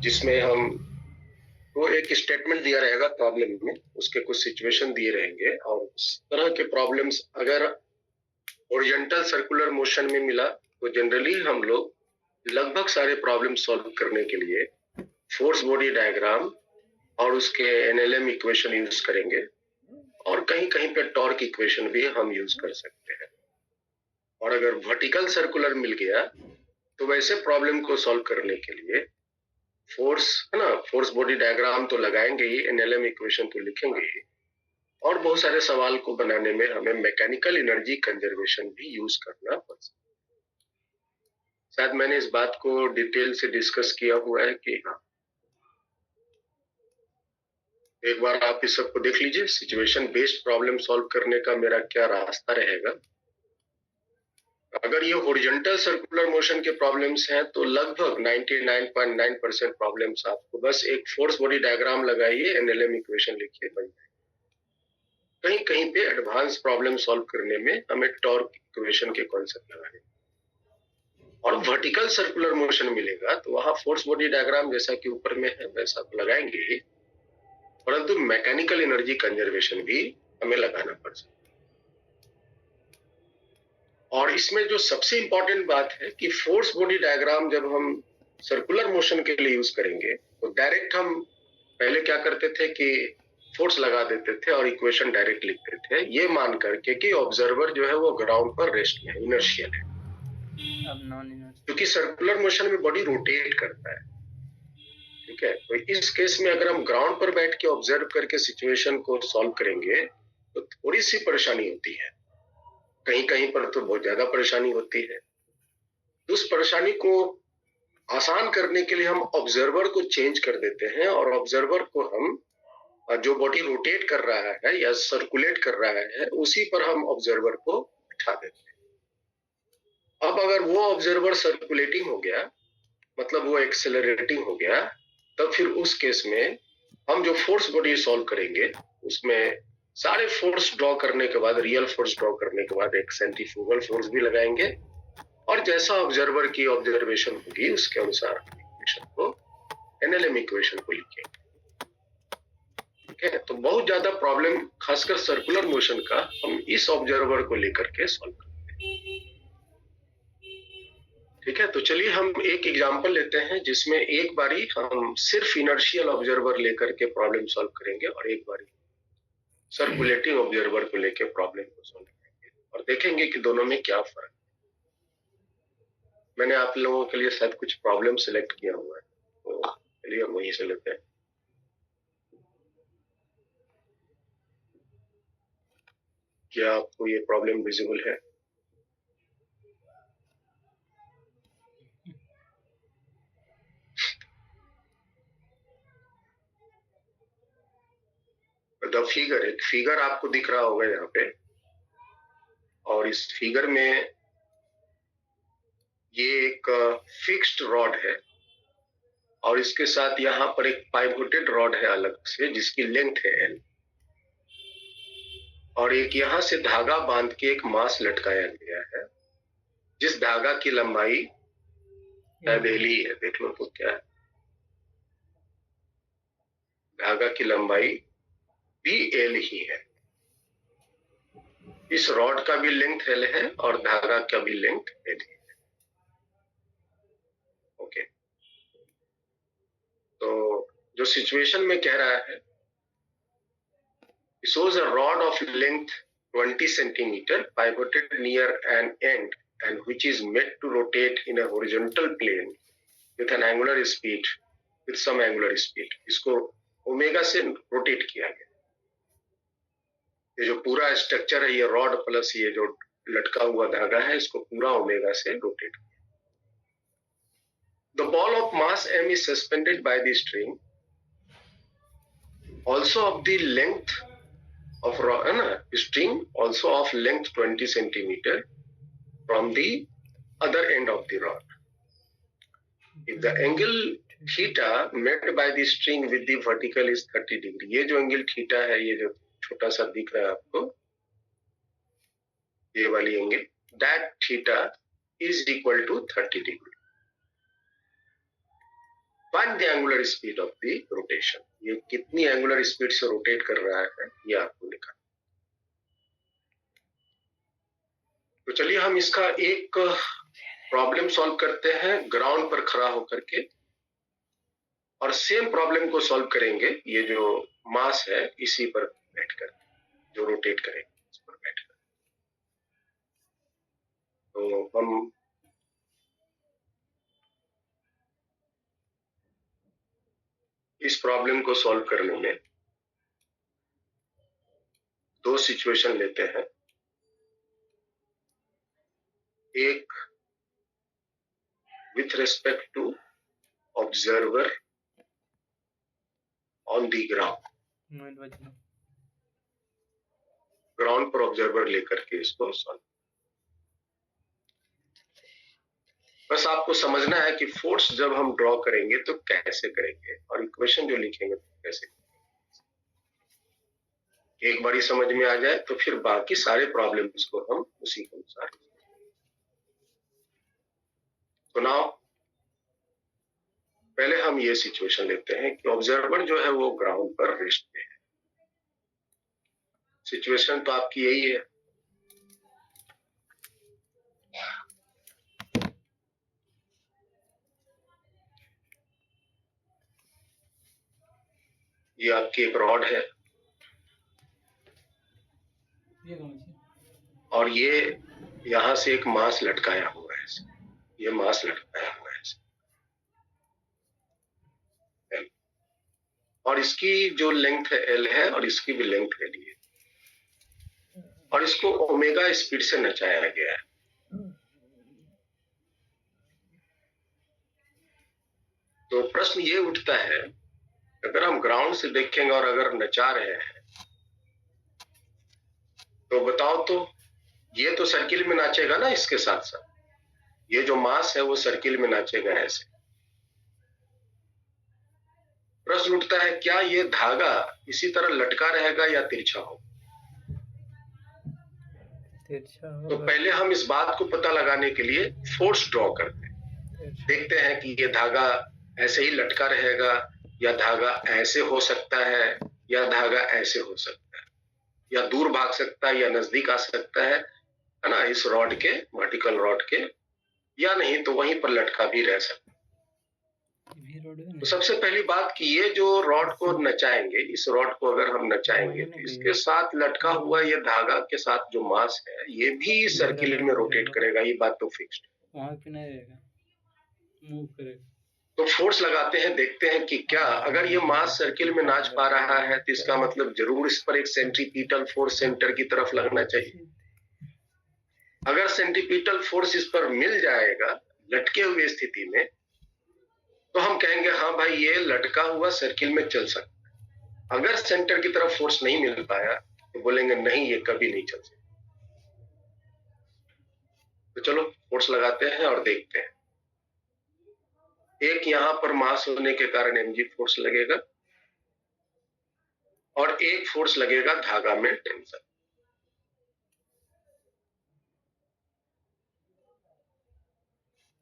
जिसमें हम वो एक स्टेटमेंट दिया रहेगा प्रॉब्लम में, उसके कुछ सिचुएशन दिए रहेंगे और उस तरह के प्रॉब्लम्स अगर ओरिजेंटल सर्कुलर मोशन में मिला तो जनरली हम लोग लगभग सारे प्रॉब्लम सॉल्व करने के लिए फोर्स बॉडी डायग्राम और उसके एनएलएम इक्वेशन यूज करेंगे और कहीं कहीं पे टॉर्क इक्वेशन भी हम यूज कर सकते हैं। और अगर वर्टिकल सर्कुलर मिल गया तो वैसे प्रॉब्लम को सॉल्व करने के लिए फोर्स है ना, फोर्स बॉडी डायग्राम तो लगाएंगे ही, एनएलएम इक्वेशन तो लिखेंगे ही, और बहुत सारे सवाल को बनाने में हमें मैकेनिकल एनर्जी कंजर्वेशन भी यूज करना पड़ सकता है। शायद मैंने इस बात को डिटेल से डिस्कस किया हुआ है कि हाँ, एक बार आप इस सबको देख लीजिए। सिचुएशन बेस्ड प्रॉब्लम सॉल्व करने का मेरा क्या रास्ता रहेगा। अगर ये हॉरिजॉन्टल सर्कुलर मोशन के प्रॉब्लम्स हैं तो लगभग 99.9% प्रॉब्लम्स आपको बस एक फोर्स बॉडी डायग्राम लगाइए, एनएलएम इक्वेशन लिखिए, बन जाए। कहीं कहीं पे एडवांस प्रॉब्लम सॉल्व करने में हमें टॉर्क इक्वेशन के कॉन्सेप्ट लगाने और वर्टिकल सर्कुलर मोशन मिलेगा तो वहां फोर्स बॉडी डायग्राम जैसा कि ऊपर में है वैसा तो लगाएंगे ही, परंतु मैकेनिकल एनर्जी कंजर्वेशन भी हमें लगाना पड़ सकता है। और इसमें जो सबसे इंपॉर्टेंट बात है कि फोर्स बॉडी डायग्राम जब हम सर्कुलर मोशन के लिए यूज करेंगे तो डायरेक्ट हम पहले क्या करते थे कि फोर्स लगा देते थे और इक्वेशन डायरेक्ट लिखते थे, ये मान करके कि ऑब्जर्वर जो है वो ग्राउंड पर रेस्ट में है, इनर्शियल है। अब नॉन इनर्शियल, क्योंकि सर्कुलर मोशन में बॉडी रोटेट करता है, ठीक है। तो इस केस में अगर हम ग्राउंड पर बैठ के ऑब्जर्व करके सिचुएशन को सॉल्व करेंगे तो थोड़ी सी परेशानी होती है, कहीं कहीं पर तो बहुत ज्यादा परेशानी होती है। तो उस परेशानी को आसान करने के लिए हम ऑब्जर्वर को चेंज कर देते हैं और ऑब्जर्वर को हम जो बॉडी रोटेट कर रहा है या सर्कुलेट कर रहा है उसी पर हम ऑब्जर्वर को बिठा देते हैं। अब अगर वो ऑब्जर्वर सर्कुलेटिंग हो गया, मतलब वो एक्सेलरेटिंग हो गया, तब फिर उस केस में हम जो फोर्स बॉडी सॉल्व करेंगे उसमें सारे फोर्स ड्रॉ करने के बाद, रियल फोर्स ड्रॉ करने के बाद एक सेंट्रीफ्यूगल फोर्स भी लगाएंगे और जैसा ऑब्जर्वर की ऑब्जर्वेशन होगी उसके अनुसार इक्वेशन को, एनएलएम इक्वेशन को लिखेंगे। ठीक है, तो बहुत ज्यादा प्रॉब्लम खासकर सर्कुलर मोशन का हम इस ऑब्जर्वर को लेकर के सॉल्व करते हैं। ठीक है, तो चलिए हम एक एग्जांपल लेते हैं जिसमें एक बारी हम सिर्फ इनर्शियल ऑब्जर्वर लेकर के प्रॉब्लम सॉल्व करेंगे और एक बारी सर्कुलेटिंग ऑब्जर्वर को लेकर प्रॉब्लम को सॉल्व करेंगे और देखेंगे कि दोनों में क्या फर्क है। मैंने आप लोगों के लिए शायद कुछ प्रॉब्लम सिलेक्ट किया हुआ है, तो चलिए हम वहीं से लेते हैं। क्या आपको ये प्रॉब्लम विजिबल है? द फिगर, एक फिगर आपको दिख रहा होगा यहाँ पे, और इस फिगर में ये एक फिक्स्ड रॉड है और इसके साथ यहाँ पर एक पाइवोटेड रॉड है अलग से जिसकी लेंथ है L, और एक यहाँ से धागा बांध के एक मास लटकाया गया है जिस धागा की लंबाई L ही है। देख लो तो क्या है, धागा की लंबाई भी L ही है। इस रॉड का भी लेंथ L है और धागा का भी लेंथ L है। ओके, तो जो सिचुएशन में कह रहा है, shows a rod of length 20 centimeter pivoted near an end and which is made to rotate in a horizontal plane with an angular speed, with some angular speed. इसको omega से rotate किया गया। ये जो पूरा स्ट्रक्चर है, ये rod plus ये जो लटका हुआ धागा है, इसको पूरा ओमेगा से रोटेट किया। The ball of mass m is suspended by the string, also of the length of string, also of length 20 centimeter from the other end of the rod. If the angle theta made by the string with the vertical is 30 degree, ये जो angle theta है, ये जो छोटा सा दिख रहा है आपको, ये वाली angle, that theta is equal to 30 degree. Find the angular speed of the rotation. ये कितनी एंगुलर स्पीड से रोटेट कर रहा है ये आपको निकालना। तो चलिए हम इसका एक प्रॉब्लम सॉल्व करते हैं ग्राउंड पर खड़ा होकर के, और सेम प्रॉब्लम को सॉल्व करेंगे ये जो मास है इसी पर बैठकर, जो रोटेट करेंगे इस पर बैठकर। तो हम इस प्रॉब्लम को सॉल्व करने में दो सिचुएशन लेते हैं। एक with respect to observer on the ground, ground पर ऑब्जर्वर लेकर के इसको सॉल्व। बस आपको समझना है कि फोर्स जब हम ड्रॉ करेंगे तो कैसे करेंगे, और इक्वेशन जो लिखेंगे तो कैसे करेंगे। एक बारी समझ में आ जाए तो फिर बाकी सारे प्रॉब्लम्स को हम उसी के अनुसार। तो नाउ पहले हम ये सिचुएशन लेते हैं कि ऑब्जर्वर जो है वो ग्राउंड पर रेस्ट पे है। सिचुएशन तो आपकी यही है। ये आपकी एक रॉड है और ये यहां से एक मास लटकाया हुआ है, ये मास लटकाया हुआ है L, और इसकी जो लेंथ है L है और इसकी भी लेंथ L है, और इसको ओमेगा स्पीड से नचाया गया है। तो प्रश्न ये उठता है, अगर हम ग्राउंड से देखेंगे और अगर नचा रहे हैं तो बताओ तो ये तो सर्किल में नाचेगा ना, इसके साथ साथ ये जो मास है वो सर्किल में नाचेगा ऐसे। प्रश्न उठता है क्या ये धागा इसी तरह लटका रहेगा या तिरछा होगा? तो पहले हम इस बात को पता लगाने के लिए फोर्स ड्रॉ करते हैं। देखते हैं कि ये धागा ऐसे ही लटका रहेगा या धागा ऐसे हो सकता है या धागा ऐसे हो सकता है, या दूर भाग सकता है या नजदीक आ सकता है ना, इस रॉड के, वर्टिकल रॉड के, या नहीं तो वहीं पर लटका भी रह सकता है। तो सबसे पहली बात कि ये जो रॉड को नचाएंगे, इस रॉड को अगर हम नचाएंगे तो इसके साथ लटका हुआ ये धागा के साथ जो मास है ये भी सर्किल में रोटेट करेगा, ये बात तो फिक्स्ड है। वहां पे नहीं रहेगा, मूव करेगा। तो फोर्स लगाते हैं, देखते हैं कि क्या अगर ये मास सर्किल में नाच पा रहा है तो इसका मतलब जरूर इस पर एक सेंट्रीपिटल फोर्स सेंटर की तरफ लगना चाहिए। अगर सेंट्रीपिटल फोर्स इस पर मिल जाएगा लटके हुए स्थिति में तो हम कहेंगे हाँ भाई ये लटका हुआ सर्किल में चल सकता है। अगर सेंटर की तरफ फोर्स नहीं मिल पाया तो बोलेंगे नहीं ये कभी नहीं चल सकता। तो चलो फोर्स लगाते हैं और देखते हैं। एक यहां पर मास होने के कारण mg फोर्स लगेगा और एक फोर्स लगेगा धागा में टेंशन।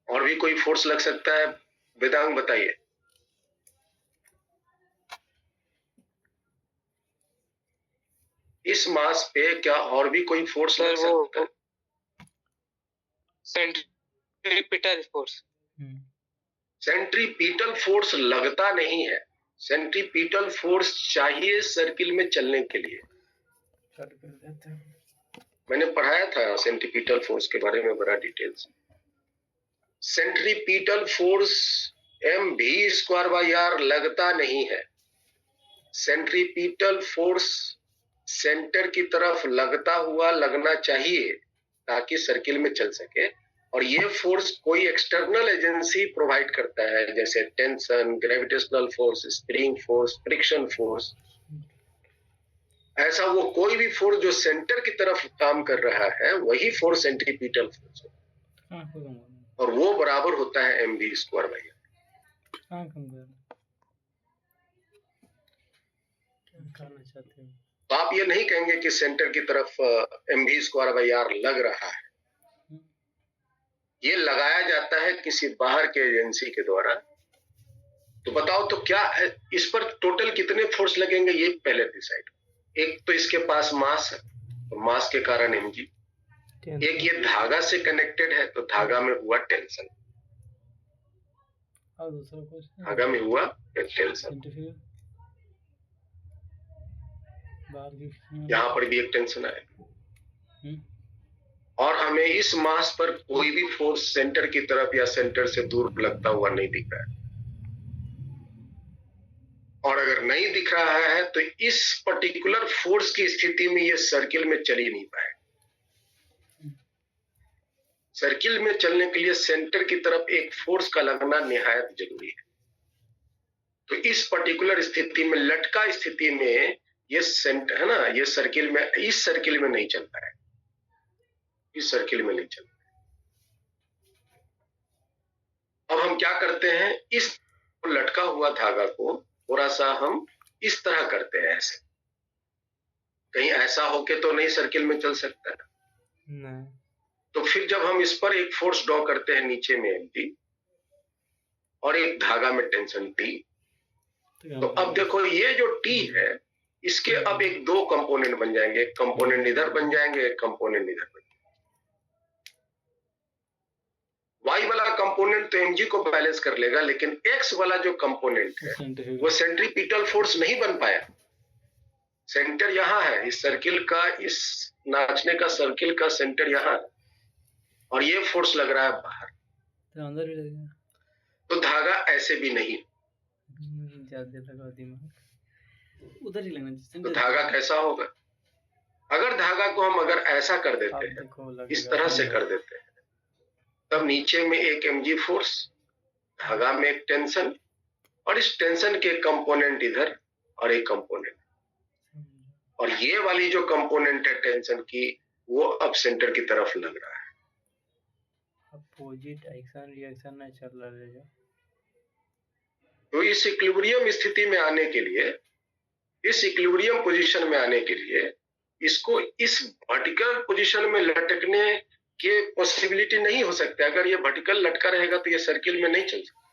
और भी कोई फोर्स लग सकता है? वेदांग बताइए। इस मास पे क्या और भी कोई फोर्स लग सकता है? Centripetal force. सेंट्रीपिटल फोर्स लगता नहीं है। सेंट्रीपिटल फोर्स चाहिए सर्किल में चलने के लिए। मैंने पढ़ाया था सेंट्रीपिटल फोर्स के बारे में बड़ा डिटेल्स। सेंट्रीपिटल फोर्स mv²/r लगता नहीं है। सेंट्रीपिटल फोर्स सेंटर की तरफ लगता हुआ लगना चाहिए ताकि सर्किल में चल सके, और ये फोर्स कोई एक्सटर्नल एजेंसी प्रोवाइड करता है जैसे tension, gravitational force, spring force, friction force. ऐसा वो कोई भी फोर्स जो सेंटर की तरफ काम कर रहा है वही फोर्स सेंट्रीपिटल फोर्स है, और वो बराबर होता है mv²/r। तो आप ये नहीं कहेंगे कि सेंटर की तरफ mv²/r लग रहा है। ये लगाया जाता है किसी बाहर के एजेंसी के द्वारा, तो बताओ तो क्या इस पर टोटल कितने फोर्स लगेंगे ये पहले डिसाइड। एक तो इसके पास मास है, तो मास के कारण mg। एक ये धागा से कनेक्टेड है, तो धागा में हुआ टेंशन, और दूसरा क्वेश्चन धागा में हुआ एक टेंशन, बाहर की यहाँ पर भी एक टेंशन आएगा। हम्म, और हमें इस मास पर कोई भी फोर्स सेंटर की तरफ या सेंटर से दूर लगता हुआ नहीं दिख रहा है। और अगर नहीं दिख रहा है तो इस पर्टिकुलर फोर्स की स्थिति में ये सर्किल में चल ही नहीं पाए। सर्किल में चलने के लिए सेंटर की तरफ एक फोर्स का लगना निहायत जरूरी है। तो इस पर्टिकुलर स्थिति में, लटका स्थिति में, ये सेंटर है ना, ये सर्किल में, इस सर्किल में नहीं चलता है, इस सर्किल में नहीं चलता। अब हम क्या करते हैं, इस लटका हुआ धागा को थोड़ा सा हम इस तरह करते हैं, ऐसे। कहीं ऐसा होके तो नहीं सर्किल में चल सकता है। नहीं। तो फिर जब हम इस पर एक फोर्स ड्रॉ करते हैं नीचे में mg और एक धागा में टेंशन T, तो अब देखो ये जो T है, इसके अब एक दो कंपोनेंट बन जाएंगे, एक कंपोनेंट इधर बन जाएंगे, एक कंपोनेंट इधर बन जाएंगे। y वाला कंपोनेंट तो mg को बैलेंस कर लेगा, लेकिन x वाला जो कंपोनेंट है वो सेंट्रीपिटल फोर्स नहीं बन पाया। सेंटर यहाँ है, इस सर्किल का, इस नाचने का सर्किल का सेंटर यहाँ है, और ये फोर्स लग रहा है बाहर, तो अंदर भी लगेगा। तो धागा ऐसे भी नहीं, ज्यादा लगा दिमाग, उधर ही लगना चाहिए। तो धागा कैसा होगा? अगर धागा को हम अगर ऐसा कर देते हैं, इस तरह से कर देते हैं, तब नीचे में एक mg फोर्स, धागा में एक टेंशन, और इस टेंशन के कंपोनेंट इधर और एक कंपोनेंट, और ये वाली जो कंपोनेंट है टेंशन की, वो अब सेंटर की तरफ लग रहा है। अपोजिट एक्शन रिएक्शन नहीं चल रहा है। तो इस इक्विलिब्रियम स्थिति में आने के लिए, इस इक्विलिब्रियम पोजीशन में आने के लिए, इसको इस वर्टिकल पोजीशन में लटकने के पॉसिबिलिटी नहीं हो सकते। अगर ये वर्टिकल लटका रहेगा तो ये सर्किल में नहीं चल सकता।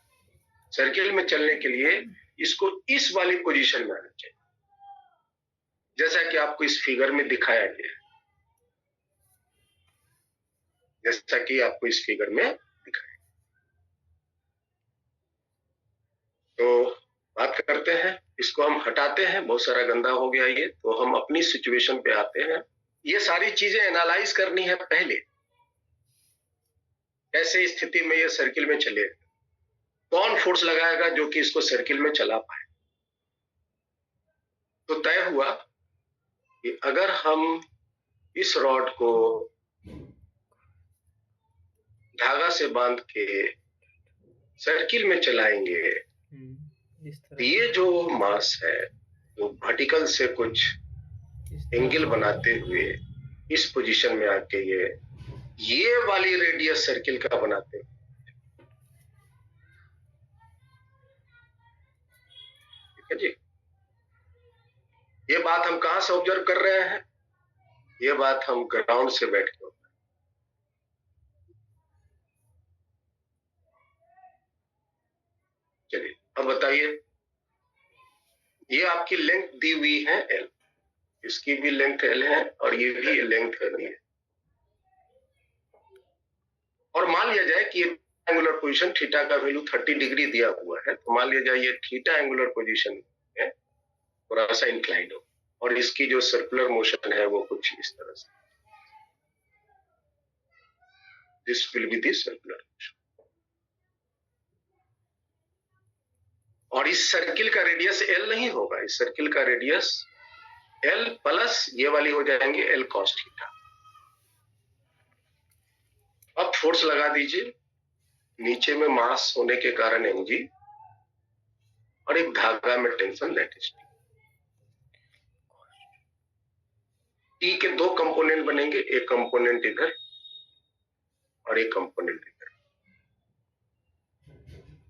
सर्किल में चलने के लिए इसको इस वाली पोजीशन में आना चाहिए, जैसा कि आपको इस फिगर में दिखाया गया है, जैसा कि आपको इस फिगर में दिखाया। तो बात करते हैं, इसको हम हटाते हैं, बहुत सारा गंदा हो गया ये। तो हम अपनी सिचुएशन पे आते हैं। ये सारी चीजें एनालाइज करनी है पहले, कैसे स्थिति में ये सर्किल में चलेगा, कौन फोर्स लगाएगा जो कि इसको सर्किल में चला पाए। तो तय हुआ कि अगर हम इस रॉड को धागा से बांध के सर्किल में चलाएंगे, तो ये जो मास है वो वर्टिकल से कुछ एंगल बनाते हुए इस पोजीशन में आके ये वाली रेडियस सर्किल का बनाते हैं। ठीक है जी। ये बात हम कहां से ऑब्जर्व कर रहे हैं? ये बात हम ग्राउंड से बैठ के। चलिए अब बताइए, ये आपकी लेंथ दी हुई है L, इसकी भी लेंथ L है और ये भी लेंथ L है। और मान लिया जाए कि ये एंगुलर पोजीशन थीटा का वैल्यू 30 डिग्री दिया हुआ है, तो मान लिया जाए ये थीटा एंगुलर पोजीशन है, थोड़ा सा इंक्लाइंड हो, और इसकी जो सर्कुलर मोशन है वो कुछ इस तरह से, this will be this circular motion. और इस सर्किल का रेडियस L नहीं होगा, इस सर्किल का रेडियस L प्लस ये वाली हो जाएंगे L cos थीटा। अब फोर्स लगा दीजिए, नीचे में मास होने के कारण mg और एक धागा में टेंशन दैट इज T के दो कंपोनेंट बनेंगे, एक कंपोनेंट इधर और एक कंपोनेंट इधर।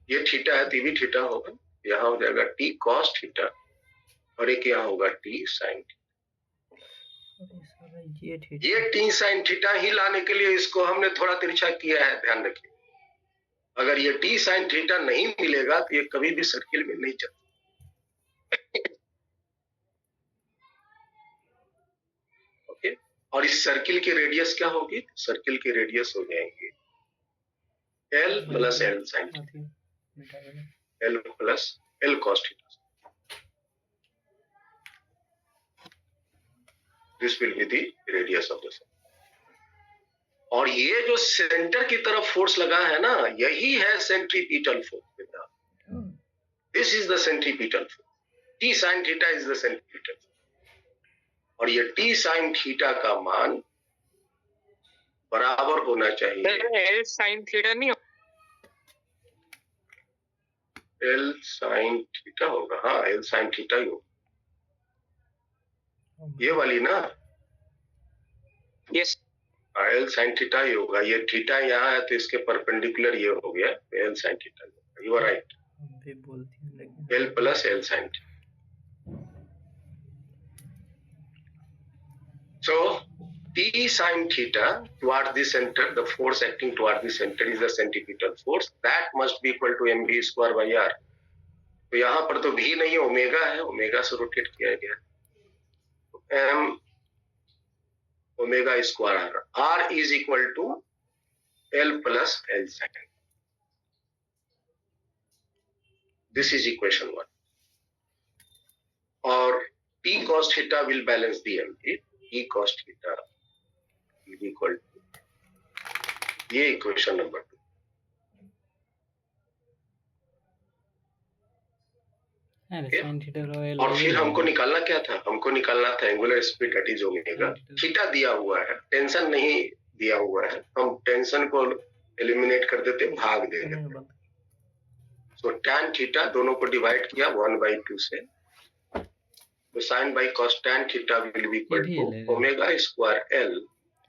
ये थीटा है तो ये भी थीटा होगा, यहाँ हो जाएगा T cos थीटा और एक यहाँ होगा T sin थीटा। ये T sin थीटा ही लाने के लिए इसको हमने थोड़ा तिरछा किया है, ध्यान रखिए। अगर ये टी साइन थीटा नहीं मिलेगा तो ये कभी भी सर्किल में नहीं चलता। ओके, और इस सर्किल की रेडियस क्या होगी? सर्किल की रेडियस हो जाएंगे L plus L sine theta, L plus L cos theta. This will be the radius of the circle. और ये जो सेंटर की तरफ फोर्स लगा है ना, यही है centripetal force. This is the centripetal force. T sine theta is the centripetal force. और ये टी साइन थीटा का मान बराबर होना चाहिए एल साइन थीटा नहीं, एल साइन थीटा होगा। हाँ, एल साइन थीटा ही होगा, ये वाली ना। यस, एल साइन थीटा ही होगा। ये थीटा यहाँ है तो इसके परपेंडिकुलर ये हो गया L sine theta. You are right, L plus L sine theta. So T sin theta toward the center, the force acting toward the center is the centripetal force. That must be equal to mv square by r. तो यहाँ पर तो v नहीं है, omega है, omega से rotate किया गया। तो m omega square r is equal to l plus l sin. This is equation 1. और T cos theta will balance the mv. T cos theta is equal to, ये equation number 2। और फिर हमको निकालना क्या था? हमको निकालना था angular speed that is omega. Theta दिया हुआ है, टेंशन नहीं दिया हुआ है, हम टेंशन को एलिमिनेट कर देते, भाग दे देते। सो tan थीटा दोनों को डिवाइड किया 1/2 से, तो sin by cos tan theta will be equal to omega square l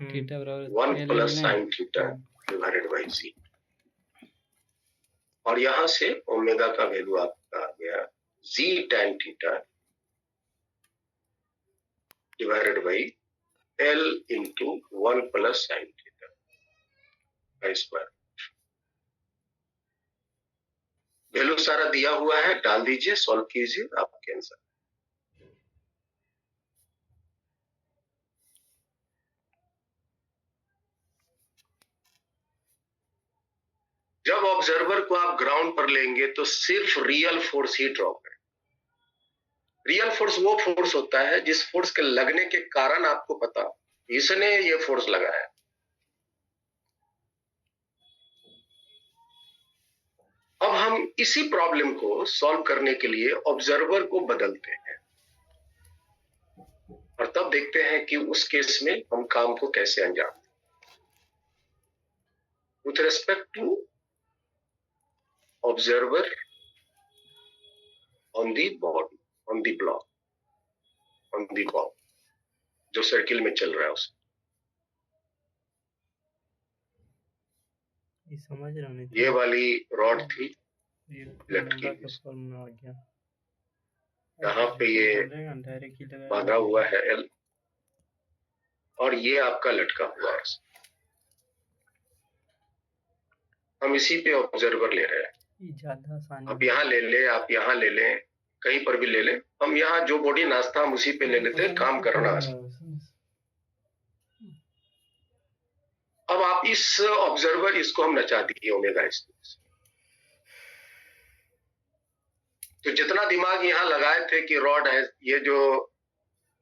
1 plus sin theta divided by c। और यहाँ से ओमेगा का वैल्यू आपका आ गया z tan theta divided by l into 1 plus sin theta का स्क्वायर। वैल्यू सारा दिया हुआ है, डाल दीजिए, सॉल्व कीजिए, आपके आंसर। जब ऑब्जर्वर को आप ग्राउंड पर लेंगे तो सिर्फ रियल फोर्स ही ड्रॉ करें। रियल फोर्स वो फोर्स होता है जिस फोर्स के लगने के कारण आपको पता इसने ये फोर्स लगाया। अब हम इसी प्रॉब्लम को सॉल्व करने के लिए ऑब्जर्वर को बदलते हैं और तब देखते हैं कि उस केस में हम काम को कैसे अंजाम दें। With respect to observer on the body, on the block, on the ball, जो सर्किल में चल रहा है उसे। ये समझ रहा हूँ। ये वाली रॉड थी लटकी, यहाँ पे ये बांधा हुआ है एल और ये आपका लटका हुआ है। हम इसी पे ऑब्जर्वर ले रहे हैं। ज्यादा आसान, अब यहाँ ले ले, आप यहाँ ले लें, कहीं पर भी ले लें। हम यहाँ जो बॉडी नाचता हम उसी पे ले लेते हैं, काम करना आसान। अब आप इस ऑब्जर्वर इसको हम नचा दिए ओमेगा स्पेस। तो जितना दिमाग यहाँ लगाए थे कि रॉड है, ये जो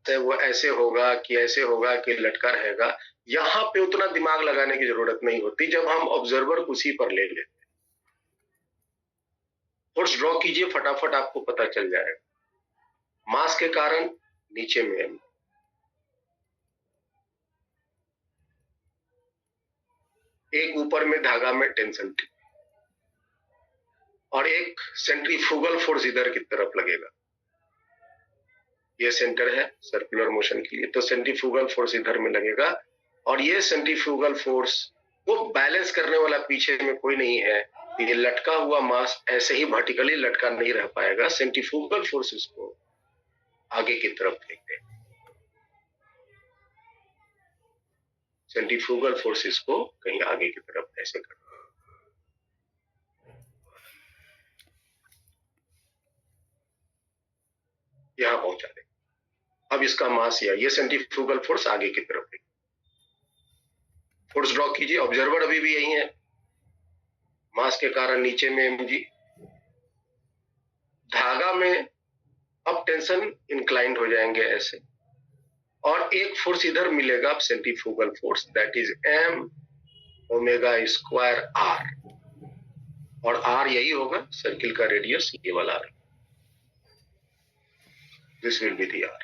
है वो ऐसे होगा कि ऐसे होगा कि लटका रहेगा, यहाँ पे उतना दिमाग लगाने की जरूरत नहीं होती जब हम ऑब्जर्वर को उसी पर ले लेते। फोर्स ड्रॉ कीजिए, फटाफट आपको पता चल जाएगा। मास के कारण नीचे में एक ऊपर में धागा में टेंशन थी और एक सेंट्रीफ्यूगल फोर्स इधर की तरफ लगेगा। ये सेंटर है सर्कुलर मोशन के लिए, तो सेंट्रीफ्यूगल फोर्स इधर में लगेगा और ये सेंट्रीफ्यूगल फोर्स को बैलेंस करने वाला पीछे में कोई नहीं है। ये लटका हुआ मास ऐसे ही वर्टिकली लटका नहीं रह पाएगा, सेंट्रीफ्यूगल फोर्सेस को आगे की तरफ फेंक देगा। सेंट्रीफ्यूगल फोर्सेस को कहीं आगे की तरफ ऐसे कर, यहाँ पहुंचा देगा। अब इसका मास या ये सेंट्रीफ्यूगल फोर्स आगे की तरफ है। फोर्स ड्रॉ कीजिए, ऑब्जर्वर अभी भी यही है, मास के कारण नीचे में mg, धागा में अब टेंशन इंक्लाइंड हो जाएंगे ऐसे, और एक फोर्स इधर मिलेगा centrifugal force, that is m omega square r, और r यही होगा सर्किल का रेडियस, ये वाला r, this will be the r,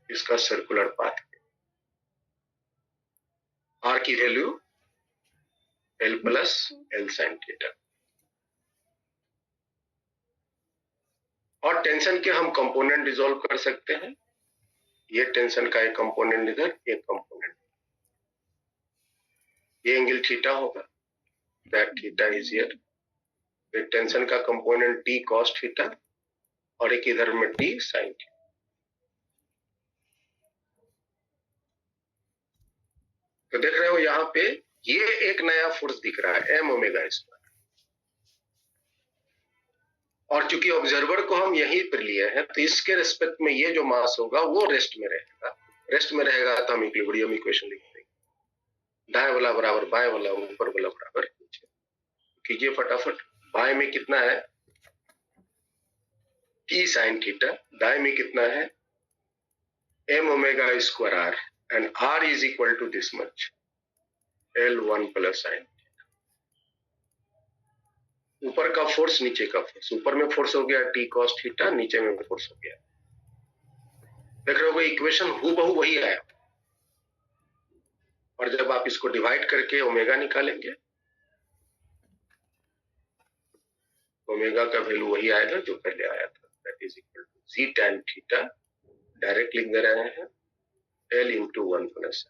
इसका सर्कुलर पाथ। r की value l plus l sin theta, और टेंशन के हम कंपोनेंट डिसॉल्व कर सकते हैं। ये टेंशन का एक कंपोनेंट इधर, एक कंपोनेंट, ये एंगल थीटा होगा, दैट थीटा इज हियर। फिर टेंशन का कंपोनेंट t cos थीटा, और एक इधर में t sin थीटा। तो देख रहे हो यहाँ पे ये एक नया फोर्स दिख रहा है m ओमेगा स्क्वायर, और चूंकि ऑब्जर्वर को हम यहीं पर लिए हैं तो इसके रिस्पेक्ट में ये जो मास होगा वो रेस्ट में रहेगा। रेस्ट में रहेगा तो हम इक्विलिब्रियम इक्वेशन लिख देंगे, दाएं वाला बराबर बाएं वाला, ऊपर वाला बराबर नीचे। कीजिए फटाफट, बाएं में कितना है t sin थीटा, दाएं में कितना है m omega square r, and r is equal to this much L1 plus sin। ऊपर का फोर्स नीचे का फोर्स, ऊपर में फोर्स हो गया t cos थीटा, नीचे में फोर्स हो गया, देख रहे हो इक्वेशन हूबहू वही आया। और जब आप इसको डिवाइड करके ओमेगा निकालेंगे, ओमेगा का वैल्यू वही आएगा जो पहले आया था, that is equal to g tan theta, direct लिख दे रहे हैं L इंटू 1 प्लस।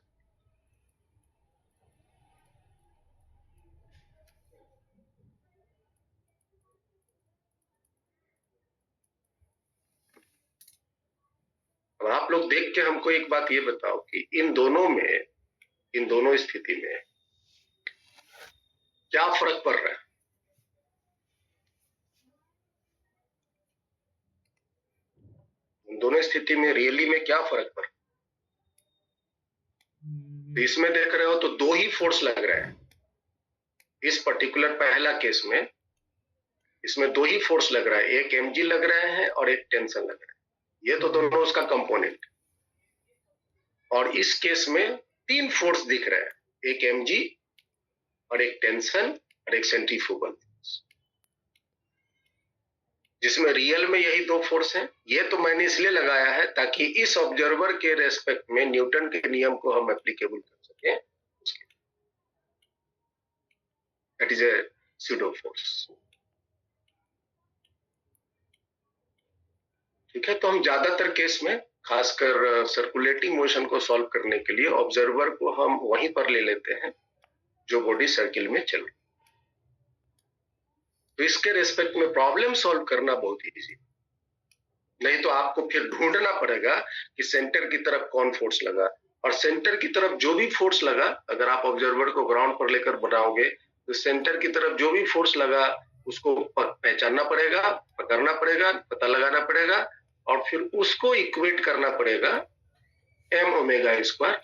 अब आप लोग देख के हमको एक बात ये बताओ कि इन दोनों स्थिति में क्या फर्क पड़ रहा है? इन दोनों स्थिति में रियली में क्या फर्क पड़ रहा है? तो इसमें देख रहे हो तो दो ही फोर्स लग रहे हैं। इस पर्टिकुलर पहला केस में इसमें दो ही फोर्स लग रहा है, एक mg लग रहे हैं और एक टेंशन लग रहा है, ये तो दोनों उसका कंपोनेंट। और इस केस में तीन फोर्स दिख रहे हैं, एक mg और एक टेंशन और एक सेंट्रीफ्यूगल फोर्स, जिसमें रियल में यही दो फोर्स हैं। ये तो मैंने इसलिए लगाया है ताकि इस ऑब्जर्वर के रेस्पेक्ट में न्यूटन के नियम को हम एप्लीकेबल कर सकें। That is a pseudo force. ठीक है, तो हम ज्यादातर केस में खासकर सर्कुलेटिंग मोशन को सॉल्व करने के लिए ऑब्जर्वर को हम वहीं पर ले लेते हैं जो बॉडी सर्किल में चल रही। तो इसके रेस्पेक्ट में प्रॉब्लम सॉल्व करना बहुत इजी, नहीं तो आपको फिर ढूंढना पड़ेगा कि सेंटर की तरफ कौन फोर्स लगा, और सेंटर की तरफ जो भी फोर्स लगा, अगर आप ऑब्जर्वर को ग्राउंड पर लेकर बनाओगे तो सेंटर की तरफ जो भी फोर्स लगा उसको पहचानना पड़ेगा, पकड़ना पड़ेगा, पता लगाना पड़ेगा, और फिर उसको इक्वेट करना पड़ेगा m ओमेगा स्क्वायर,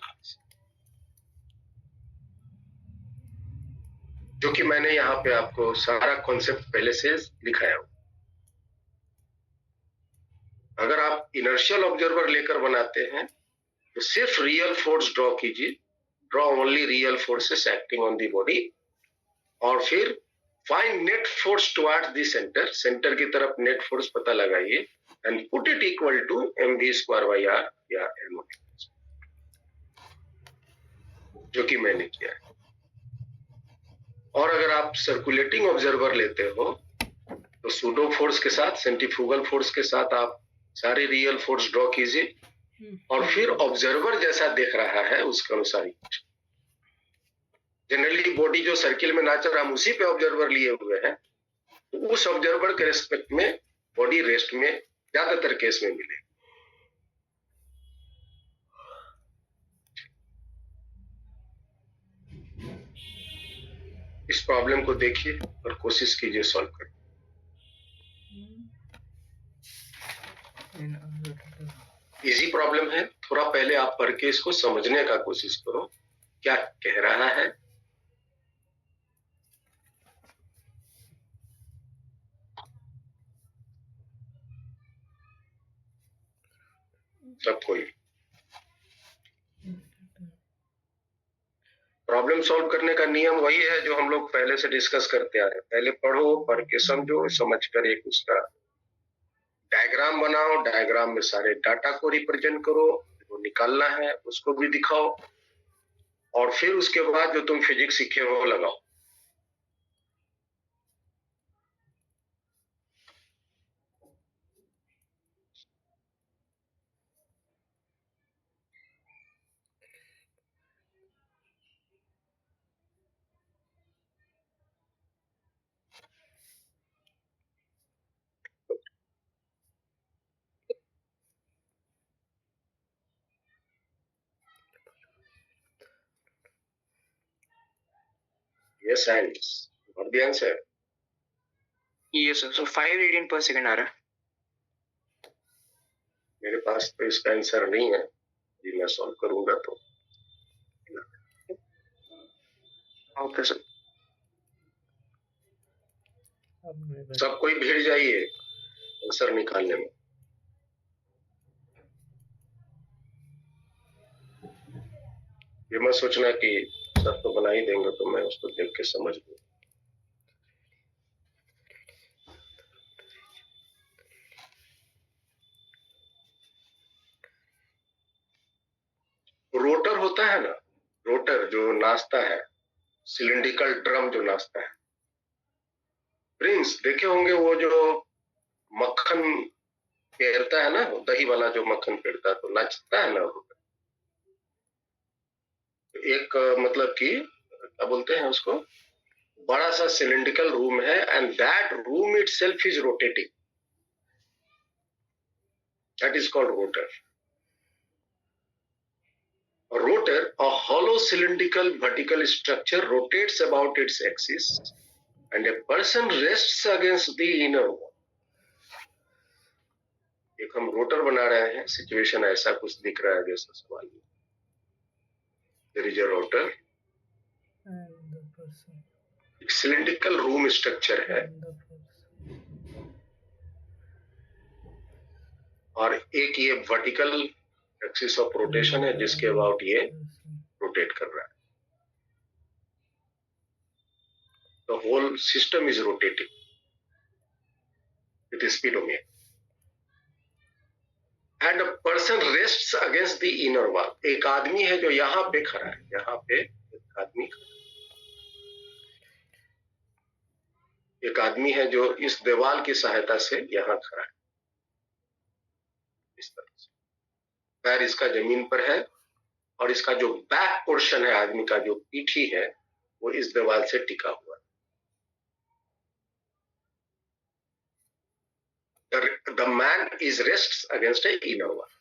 जो कि मैंने यहाँ पे आपको सारा कॉन्सेप्ट पहले से लिखाया हूं। अगर आप इनर्शियल ऑब्जर्वर लेकर बनाते हैं तो सिर्फ रियल फोर्स ड्रॉ कीजिए, draw only real forces acting on the body, और फिर find net force towards the centre, centre की तरफ नेट फोर्स पता लगाइए, and put it equal to mv square by r या m, जो कि मैंने किया है। और अगर आप सर्कुलेटिंग ऑब्जर्वर लेते हो तो सूडो फोर्स के साथ, सेंट्रीफ्यूगल फोर्स के साथ आप सारे रियल फोर्स ड्रॉ कीजिए, और फिर ऑब्जर्वर जैसा देख रहा है उसके अनुसार। जनरली बॉडी जो सर्किल में ना चल रहा, हम उसी पे ऑब्जर्वर लिए हुए हैं, तो उस ऑब्जर्वर के रेस्पेक्ट में बॉडी रेस्ट में ज्यादातर केस में मिले। इस प्रॉब्लम को देखिए और कोशिश कीजिए सॉल्व करने। इजी प्रॉब्लम है, थोड़ा पहले आप पढ़ के इसको समझने का कोशिश करो क्या कह रहा है। सब कोई प्रॉब्लम सॉल्व करने का नियम वही है जो हम लोग पहले से डिस्कस करते आ रहे हैं। पहले पढ़ो, पढ़ के समझो, समझ कर एक उसका डायग्राम बनाओ, डायग्राम में सारे डाटा को रिप्रेजेंट करो, जो निकालना है उसको भी दिखाओ, और फिर उसके बाद जो तुम फिजिक्स सीखे हो लगाओ। ये साइंस और ध्यान से। Yes, sir. So 5 radian per second आ रहा है। मेरे पास तो इसका आंसर नहीं है, जी मैं सॉल्व करूंगा तो। Okay sir. सब कोई भिड़ जाइए आंसर निकालने में। ये मत सोचना कि सर तो बना ही देंगे तो मैं उसको देख के समझ लूं। रोटर होता है ना, रोटर जो नाचता है, सिलिंड्रिकल ड्रम जो नाचता है। प्रिंस देखे होंगे वो जो मक्खन पेरता है ना, दही वाला जो मक्खन पेरता है तो नाचता है ना रोटर। एक मतलब कि क्या बोलते हैं उसको, बड़ा सा सिलिंड्रिकल रूम है and that room itself is rotating, that is called rotor. A rotor, a hollow cylindrical vertical structure, rotates about its axis and a person rests against the inner wall. एक हम rotor बना रहे हैं, situation ऐसा कुछ दिख रहा है जैसा सवाल में। There is a rotor, एक सिलिंड्रिकल रूम स्ट्रक्चर है और एक ये वर्टिकल एक्सिस ऑफ रोटेशन है जिसके अबाउट ये रोटेट कर रहा है। The whole system is rotating with speed omega. And a person rests against the inner wall. एक आदमी है जो यहाँ पे खड़ा है, यहाँ पे एक आदमी खड़ा है। एक आदमी है जो इस दीवार की सहायता से यहाँ खड़ा है, इस तरह से। पैर इसका जमीन पर है और इसका जो बैक पोर्शन है, आदमी का जो पीठी है, वो इस दीवार से टिका हुआ है। The man is rests against an inner wall.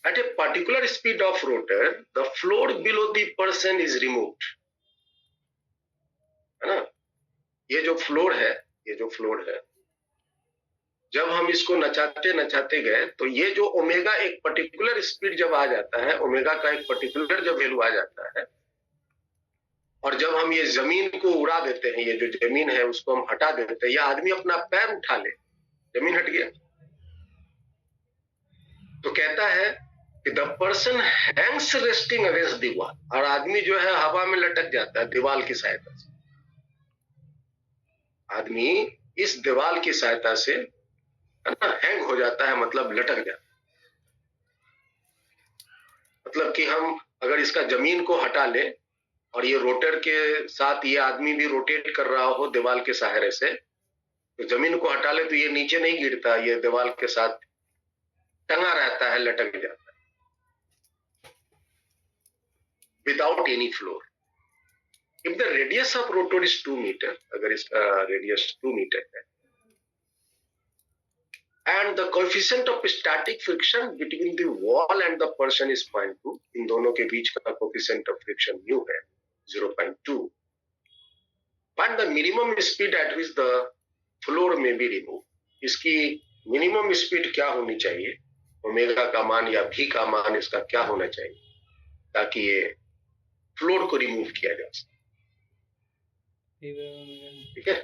At a particular speed of rotor, the floor below the person is removed. है ना? ये जो फ्लोर है, जब हम इसको नचाते नचाते गए तो ये जो ओमेगा एक पर्टिकुलर स्पीड जब आ जाता है, ओमेगा का एक पर्टिकुलर जब वैल्यू आ जाता है, और जब हम ये जमीन को उड़ा देते हैं, ये जो जमीन है उसको हम हटा देते हैं, या आदमी अपना पैर उठा ले, जमीन हट गया, तो कहता है कि the person Hanks resting against the wall, और आदमी जो है हवा में लटक जाता है दीवार की सहायता से। आदमी इस दीवार की सहायता से हैंग हो जाता है, मतलब लटक जाता है। मतलब कि हम अगर इसका जमीन को हटा ले और ये रोटर के साथ ये आदमी भी रोटेट कर रहा हो दीवार के सहारे से, तो जमीन को हटा ले तो ये नीचे नहीं गिरता, ये दीवार के साथ टंगा रहता है, लटक जाता है, without any floor. If the radius of rotor is 2 metre, अगर इसका रेडियस 2 मीटर है, and the coefficient of static friction between the wall and the person is 0.2, इन दोनों के बीच का coefficient of friction mu है 0.2, find the minimum speed at which the floor may be removed. इसकी minimum speed क्या होनी चाहिए, omega का मान या भी का मान इसका क्या होना चाहिए, ताकि ये फ्लोट को रिमूव किया जा सके। ठीक है,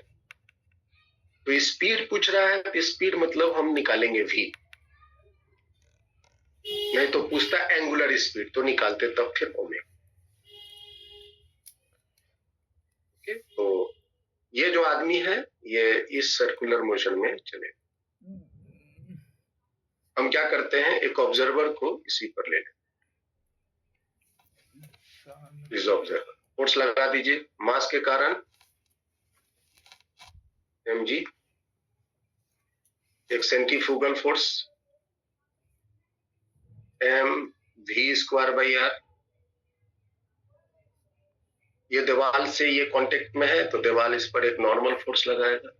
तो स्पीड पूछ रहा है, तो स्पीड मतलब हम निकालेंगे v, नहीं तो पूछता एंगुलर स्पीड तो निकालते तब फिर ओमेगा। तो ये जो आदमी है ये इस सर्कुलर मोशन में चले। हम क्या करते हैं, एक ऑब्जर्वर को इसी पर ले लें, इस ऑब्जर्वर फोर्स लगा दीजिए, मास के कारण mg, एक सेंट्रीफ्यूगल फोर्स mv²/r, ये दीवार से ये कांटेक्ट में है तो दीवार इस पर एक नॉर्मल फोर्स लगाएगा,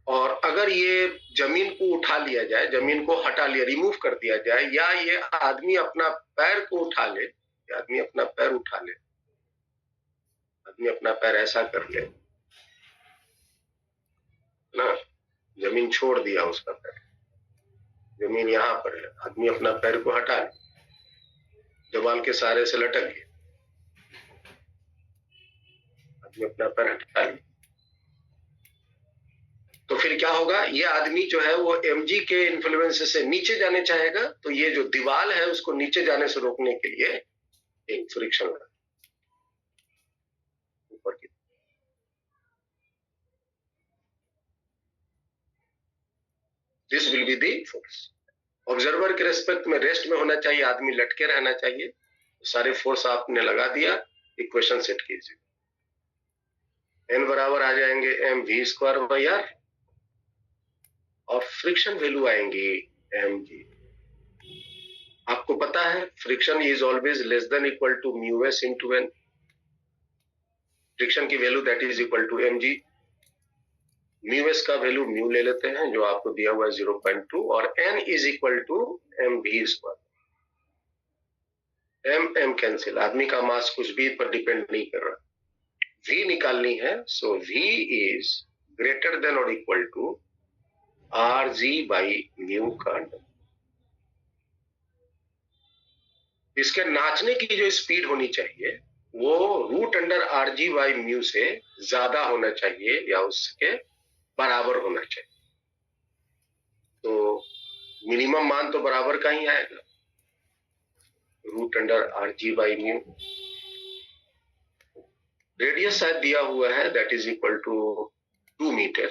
और अगर ये जमीन को उठा लिया जाए, जमीन को हटा लिया, रिमूव कर दिया जाए, या ये आदमी अपना पैर को उठा ले, आदमी अपना पैर उठा ले, आदमी अपना पैर ऐसा कर ले ना, जमीन छोड़ दिया उसका पैर, जमीन यहाँ पर है, आदमी अपना पैर को हटा ले, दीवार के सहारे से लटक गया, आदमी अपना पैर हटा ले, तो फिर क्या होगा, ये आदमी जो है वो mg के इन्फ्लुएंस से नीचे जाने चाहेगा, तो ये जो दीवार है उसको नीचे जाने से रोकने के लिए एक फ्रिक्शन लगा ऊपर की। This will be the force. Observer के रेस्पेक्ट में रेस्ट में होना चाहिए, आदमी लटके रहना चाहिए, तो सारे फोर्स आपने लगा दिया, इक्वेशन सेट कीजिए, n बराबर आ जाएंगे mv²/r और फ्रिक्शन वैल्यू आएंगी mg। आपको पता है friction is always less than equal to μs into n, friction की value that is equal to mg, μs का वैल्यू म्यू ले लेते हैं जो आपको दिया हुआ है 0.2, और n is equal to mv², m cancel, आदमी का मास कुछ भी पर डिपेंड नहीं कर रहा, v निकालनी है, सो v इज ग्रेटर देन और इक्वल टू rg/μ का अंडर। इसके नाचने की जो स्पीड होनी चाहिए वो √rg/μ से ज्यादा होना चाहिए या उसके बराबर होना चाहिए, तो मिनिमम मान तो बराबर का ही आएगा, √rg/μ। रेडियस शायद दिया हुआ है that is equal to 2 metre,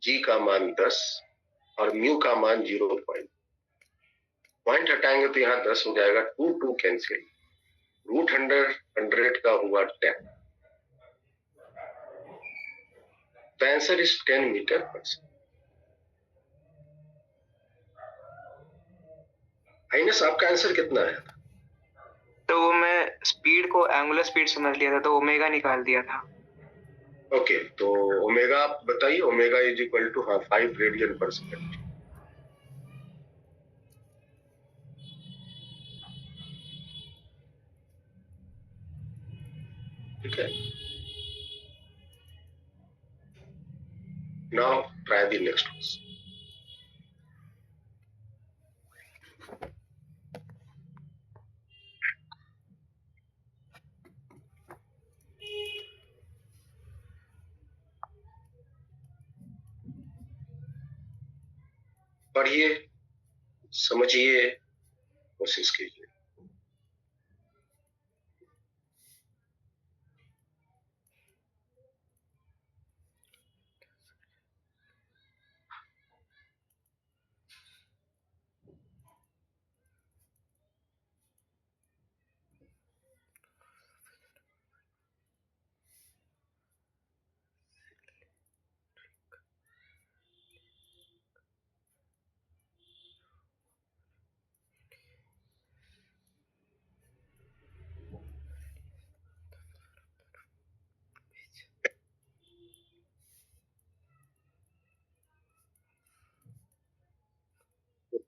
g का मान 10 और म्यू का मान 0. पॉइंट हटाएंगे तो यहाँ 10 हो जाएगा, 2 कैंसिल, √100 का हुआ 10, the answer is 10 मीटर पर सेकंड। आइनस आपका आंसर कितना है? तो वो मैं स्पीड को एंगुलर स्पीड समझ लिया था, तो ओमेगा निकाल दिया था। ओके, तो ओमेगा आप बताइए, omega is equal to 5 radian per second. ठीक है, now try the next question. पढ़िए, समझिए, कोशिश कीजिए।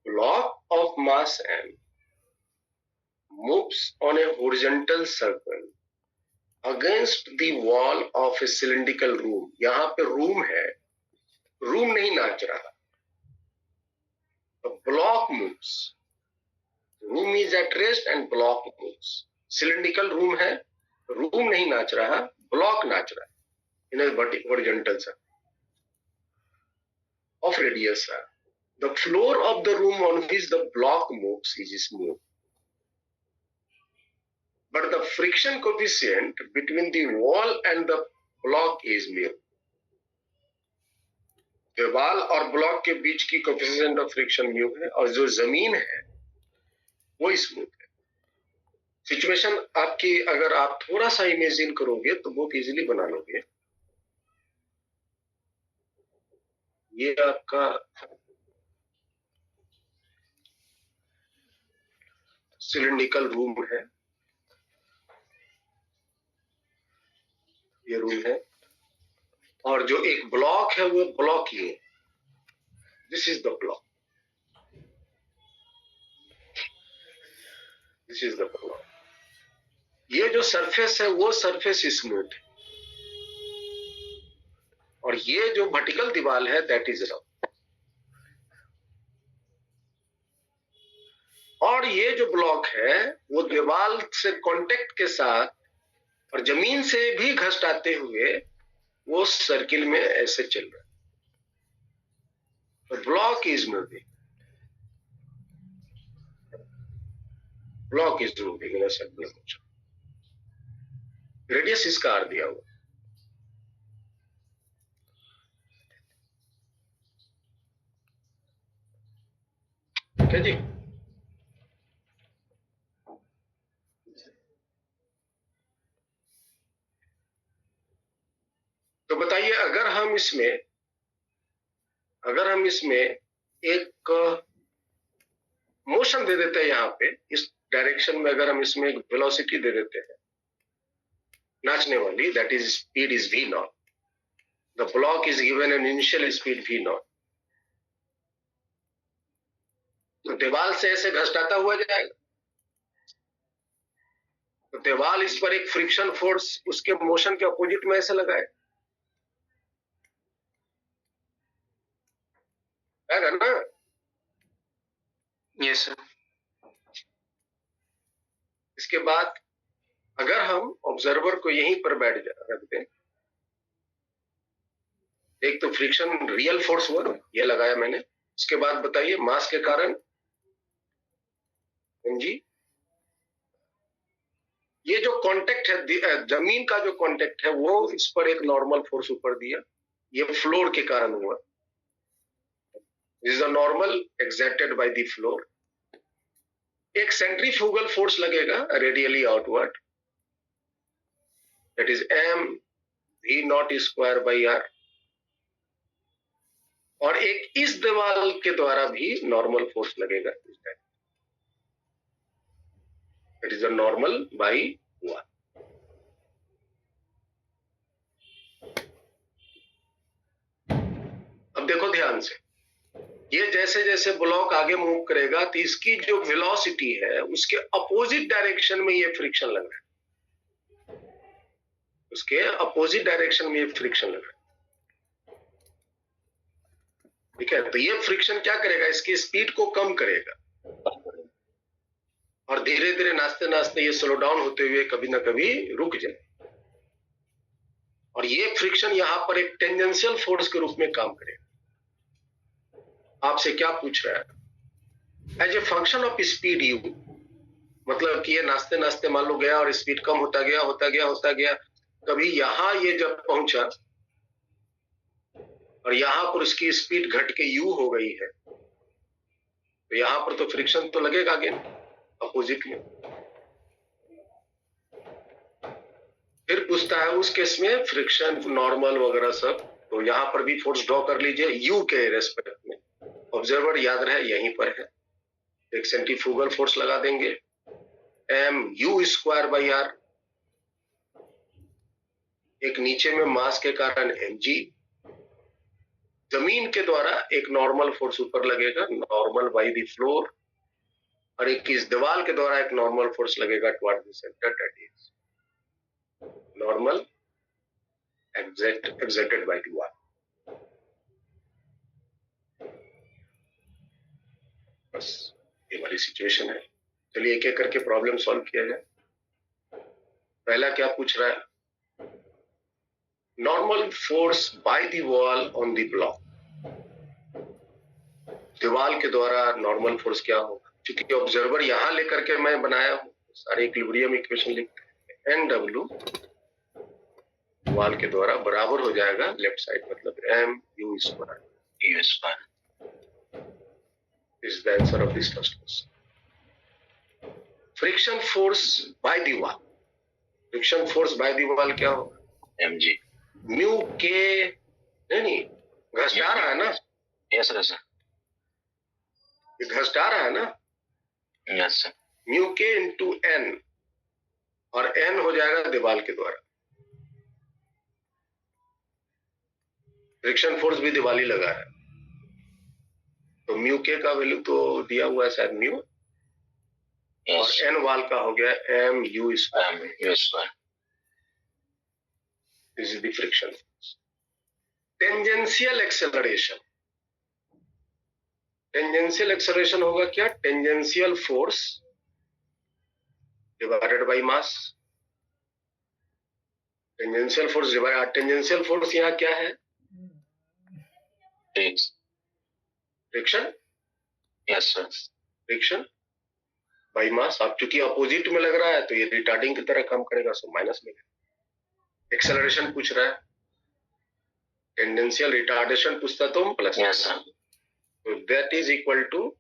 Block of mass m moves on a horizontal circle against the wall of a cylindrical room. यहाँ पे रूम है, रूम नहीं नाच रहा. The block moves. Room is at rest and block moves. Cylindrical room है, रूम नहीं नाच रहा, ब्लॉक नाच रहा है. In a horizontal sir, of radius sir. The floor of the room on which the block moves is smooth. But the friction coefficient between the wall and the block is mu. दीवार और block के बीच की coefficient of friction mu है और जो जमीन है वो स्मूथ है. सिचुएशन आपकी अगर आप थोड़ा सा इमेजिन करोगे तो बहुत इजीली बना लोगे. ये आपका सिलिंड्रिकल रूम है, ये रूम है और जो एक ब्लॉक है वो ब्लॉक ही है. This is the block, this is the block. ये जो सरफेस है वो सरफेस स्मूथ है और ये जो वर्टिकल दीवार है दैट इज रफ. और ये जो ब्लॉक है वो दीवार से कांटेक्ट के साथ और जमीन से भी घसटाते हुए वो सर्किल में ऐसे चल रहा है. तो block is moving, block is moving in a circular motion. Radius इसका आर दिया हुआ. ठीक है जी. तो बताइए अगर हम इसमें एक मोशन दे देते हैं, यहाँ पे इस डायरेक्शन में अगर हम इसमें एक वेलोसिटी दे देते हैं नाचने वाली, that is speed is v not. The block is given an initial speed v not. तो दीवार से ऐसे घसटाता हुआ जाएगा. तो दीवार इस पर एक फ्रिक्शन फोर्स उसके मोशन के अपोजिट में ऐसे लगाए है ना. Yes sir. इसके बाद अगर हम ऑब्जर्वर को यहीं पर रख दें, एक तो फ्रिक्शन रियल फोर्स हुआ, ये लगाया मैंने. इसके बाद बताइए मास के कारण जी ये जो कांटेक्ट है जमीन का जो कांटेक्ट है वो इस पर एक नॉर्मल फोर्स ऊपर दिया, ये फ्लोर के कारण हुआ. This is a normal exerted by the floor. एक सेंट्रीफ्यूगल फोर्स लगेगा radially outward, that is m v not square by r. और एक इस दीवार के द्वारा भी नॉर्मल फोर्स लगेगा, that is a normal by 1. अब देखो ध्यान से, ये जैसे जैसे ब्लॉक आगे मूव करेगा तो इसकी जो वेलोसिटी है उसके अपोजिट डायरेक्शन में ये फ्रिक्शन लग रहा है. उसके अपोजिट डायरेक्शन में ये फ्रिक्शन लग रहा है. ठीक है. तो ये फ्रिक्शन क्या करेगा, इसकी स्पीड को कम करेगा और धीरे धीरे नाचते नाचते ये स्लो डाउन होते हुए कभी ना कभी रुक जाए. और ये फ्रिक्शन यहां पर एक टेंजेंशियल फोर्स के रूप में काम करेगा. आपसे क्या पूछ रहा है, as a function of speed u, मतलब कि ये नाचते नाचते मान लो गया और स्पीड कम होता गया. कभी यहां ये जब पहुंचा और यहां पर उसकी स्पीड घट के यू हो गई है, तो यहां पर तो फ्रिक्शन तो लगेगा अगेन अपोजिट में. फिर पूछता है उस केस में फ्रिक्शन नॉर्मल वगैरह सब, तो यहां पर भी फोर्स ड्रॉ कर लीजिए यू के रेस्पेक्ट में. ऑब्जर्वर याद रहे यहीं पर है, एक सेंट्रीफ्यूगल फोर्स लगा देंगे m u square by r. एक नीचे में मास के कारण mg, जमीन के द्वारा एक नॉर्मल फोर्स ऊपर लगेगा नॉर्मल बाई द फ्लोर, और एक इस दीवार के द्वारा एक नॉर्मल फोर्स लगेगा toward the centre, that is normal exerted by the wall. बस ये वाली सिचुएशन है। चलिए एक एक करके प्रॉब्लम सॉल्व किया जाए। पहला क्या पूछ रहा है? Normal force by the wall on the block. दीवार के द्वारा नॉर्मल फोर्स क्या होगा? क्योंकि ऑब्जर्वर यहां लेकर के मैं बनाया हूं, सारे इक्विलिब्रियम इक्वेशन लिखते हैं। एन डब्ल्यू वॉल के द्वारा बराबर हो जाएगा लेफ्ट साइड मतलब m u square. This is the answer of this first question. Friction force by the wall. Friction force by the wall क्या होगा? mg म्यू के नहीं घसटा रहा है ना? yes sir ये घसटा रहा है ना? yes sir म्यू के इंटू एन, और एन हो जाएगा दीवार के द्वारा। फ्रिक्शन फोर्स भी दीवार ही लगा है, तो म्यू के का वैल्यू तो दिया हुआ है शायद म्यू, और yes एन वाल का हो गया m u square. u square This is the friction force. Tangential acceleration. Tangential acceleration होगा क्या? Tangential force divided by mass. Tangential force divided. Tangential force यहाँ क्या है? yes Friction. yes sir Friction by mass. अब चूंकि opposite में लग रहा है तो ये रिटार्डिंग की तरह काम करेगा, सो माइनस में। एक्सेलरेशन पूछ रहा है, टेंडेंशियल रिटार्डेशन पूछता तो प्लस। yes sir तो दैट इज इक्वल टू,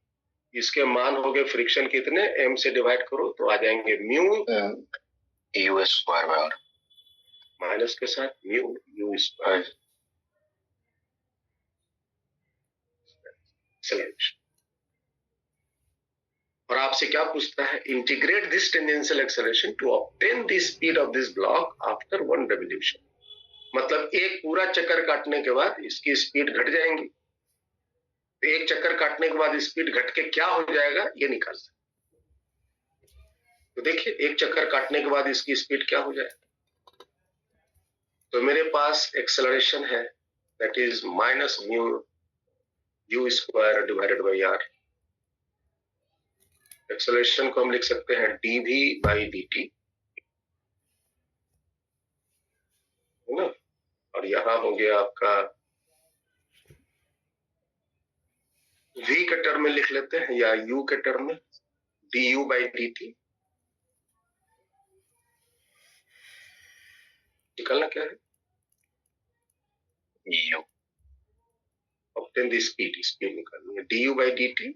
इसके मान हो गए फ्रिक्शन कितने, एम से डिवाइड करो तो आ जाएंगे mu u square by r minus के साथ म्यू यू स्क्वायर एक्सेलरेशन। और आपसे क्या पूछता है? Integrate this tangential acceleration to obtain the speed of this block after one revolution. मतलब एक पूरा चक्कर काटने के बाद इसकी स्पीड घट जाएंगी, तो एक चक्कर काटने के बाद स्पीड घट के क्या हो जाएगा ये निकाल सकते। तो देखिए एक चक्कर काटने के बाद इसकी स्पीड क्या हो जाएगा। तो मेरे पास एक्सेलरेशन है that is minus mu u square divided by r. Acceleration को हम लिख सकते हैं dv बाई dt, है ना? और यहां हो गया आपका v के टर्म में लिख लेते हैं या u के टर्म में du बाई dt। निकालना क्या है? u obtain the speed, speed निकालनी है। du by dt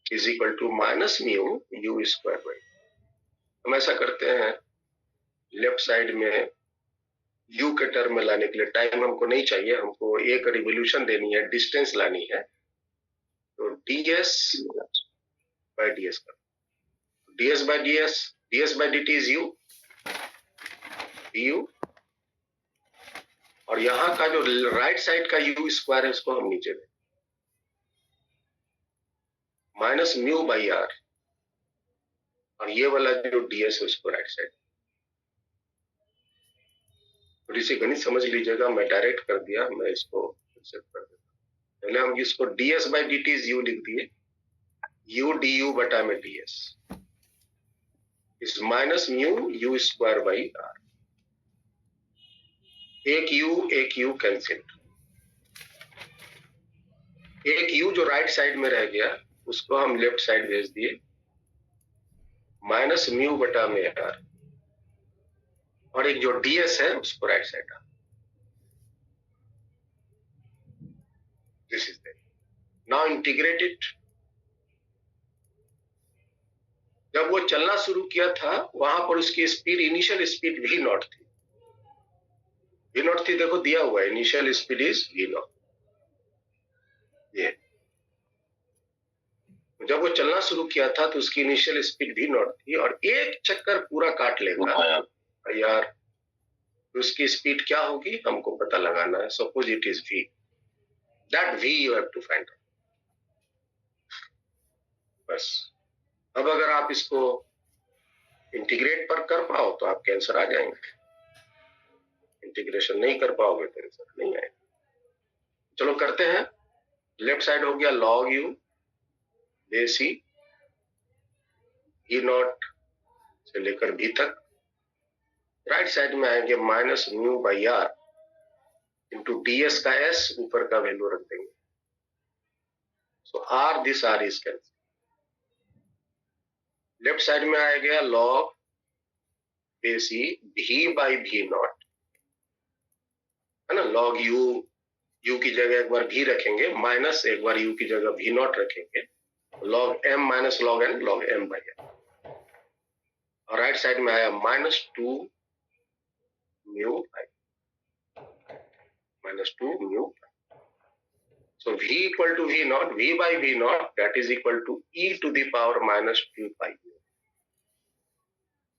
is equal to minus mu u square by. हम ऐसा करते हैं, लेफ्ट साइड में u के टर्म में लाने के लिए टाइम हमको नहीं चाहिए, हमको एक रिवोल्यूशन देनी है, डिस्टेंस लानी है, तो ds बाई ds कर, ds by ds by dt is u du, और यहाँ का जो राइट साइड का u स्क्वायर है उसको हम नीचे दें, माइनस म्यू बाई आर, और ये वाला जो ds है उसको राइट साइड। थोड़ी सी गणित समझ लीजिएगा, मैं डायरेक्ट कर दिया, मैं इसको फिर कर देता। पहले हम इसको ds by dt is u लिख दिए, u du बटा में ds is minus mu u square by r. एक u कैंसिल, एक u जो राइट साइड में रह गया उसको हम लेफ्ट साइड भेज दिए, माइनस म्यू बटा में आर, और एक जो ds है उसको right side. This is that. Now integrate it. जब वो चलना शुरू किया था वहां पर उसकी speed, initial speed v not थी, v नॉट थी, देखो दिया हुआ है initial speed is v not. ये जब वो चलना शुरू किया था तो उसकी इनिशियल स्पीड v नॉट थी, और एक चक्कर पूरा काट लेगा यार तो उसकी स्पीड क्या होगी हमको पता लगाना है। Suppose it is v, that v you have to find. बस अब अगर आप इसको इंटीग्रेट पर कर पाओ तो आपके आंसर आ जाएंगे। इंटीग्रेशन नहीं कर पाओगे तो आंसर नहीं आएगा। चलो करते हैं। लेफ्ट साइड हो गया log u base e naught से लेकर भी तक। राइट साइड में आएंगे minus mu by r into ds का s ऊपर का वैल्यू रख देंगे। So r this r is cancel. Left side में आ गया log बेस ई भी बाई भी नॉट, है ना। log u की जगह एक बार भी रखेंगे, माइनस एक बार u की जगह भी नॉट रखेंगे, log m minus log n log m बाई n। और राइट साइड में आया minus 2 mu minus 2 mu. So v equal to v not, v बाई v not that is equal to e to the power minus 2 pi.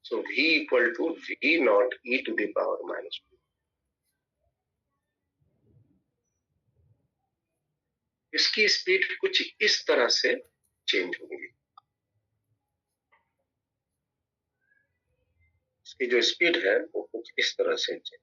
So v equal to v not e to the power minus 2। इसकी speed कुछ इस तरह से change होगी। इसकी जो speed है वो कुछ इस तरह से चेंज।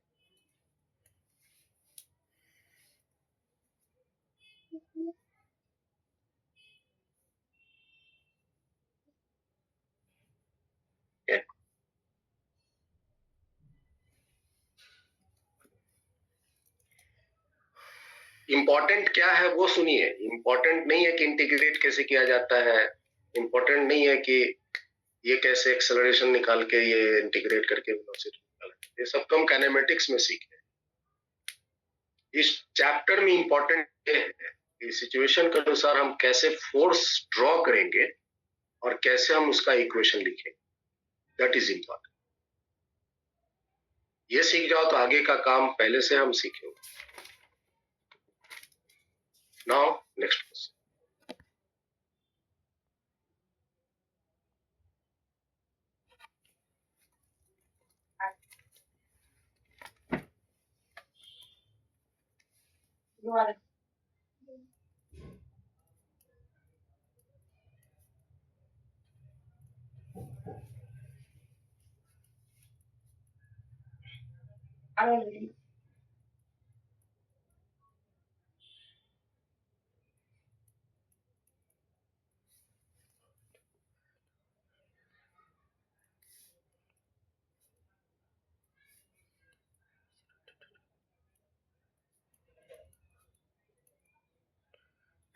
इंपॉर्टेंट क्या है वो सुनिए। इंपॉर्टेंट नहीं है कि इंटीग्रेट कैसे किया जाता है, इंपॉर्टेंट नहीं है कि ये कैसे एक्सेलरेशन निकाल के ये इंटीग्रेट करके वेलोसिटी निकाल, ये सब हम काइनेमेटिक्स में सीखे। इस चैप्टर में इंपॉर्टेंट ये है कि सिचुएशन के अनुसार हम कैसे फोर्स ड्रॉ करेंगे और कैसे हम उसका इक्वेशन लिखेंगे, दैट इज इंपॉर्टेंट। ये सीख जाओ तो आगे का काम पहले से हम सीखेंगे। Now, next question.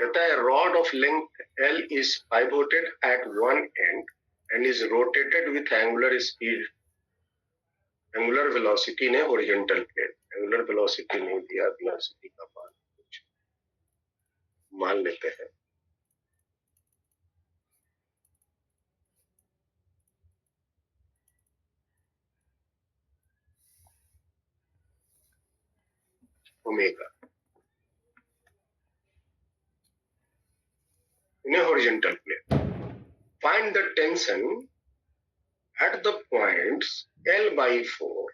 कहता है rod of length L is pivoted at one end and is rotated with angular speed, angular velocity ने horizontal plane। angular velocity नहीं दिया, velocity का मान कुछ मान लेते हैं। Omega in a horizontal plane. Find the tension at the points L by 4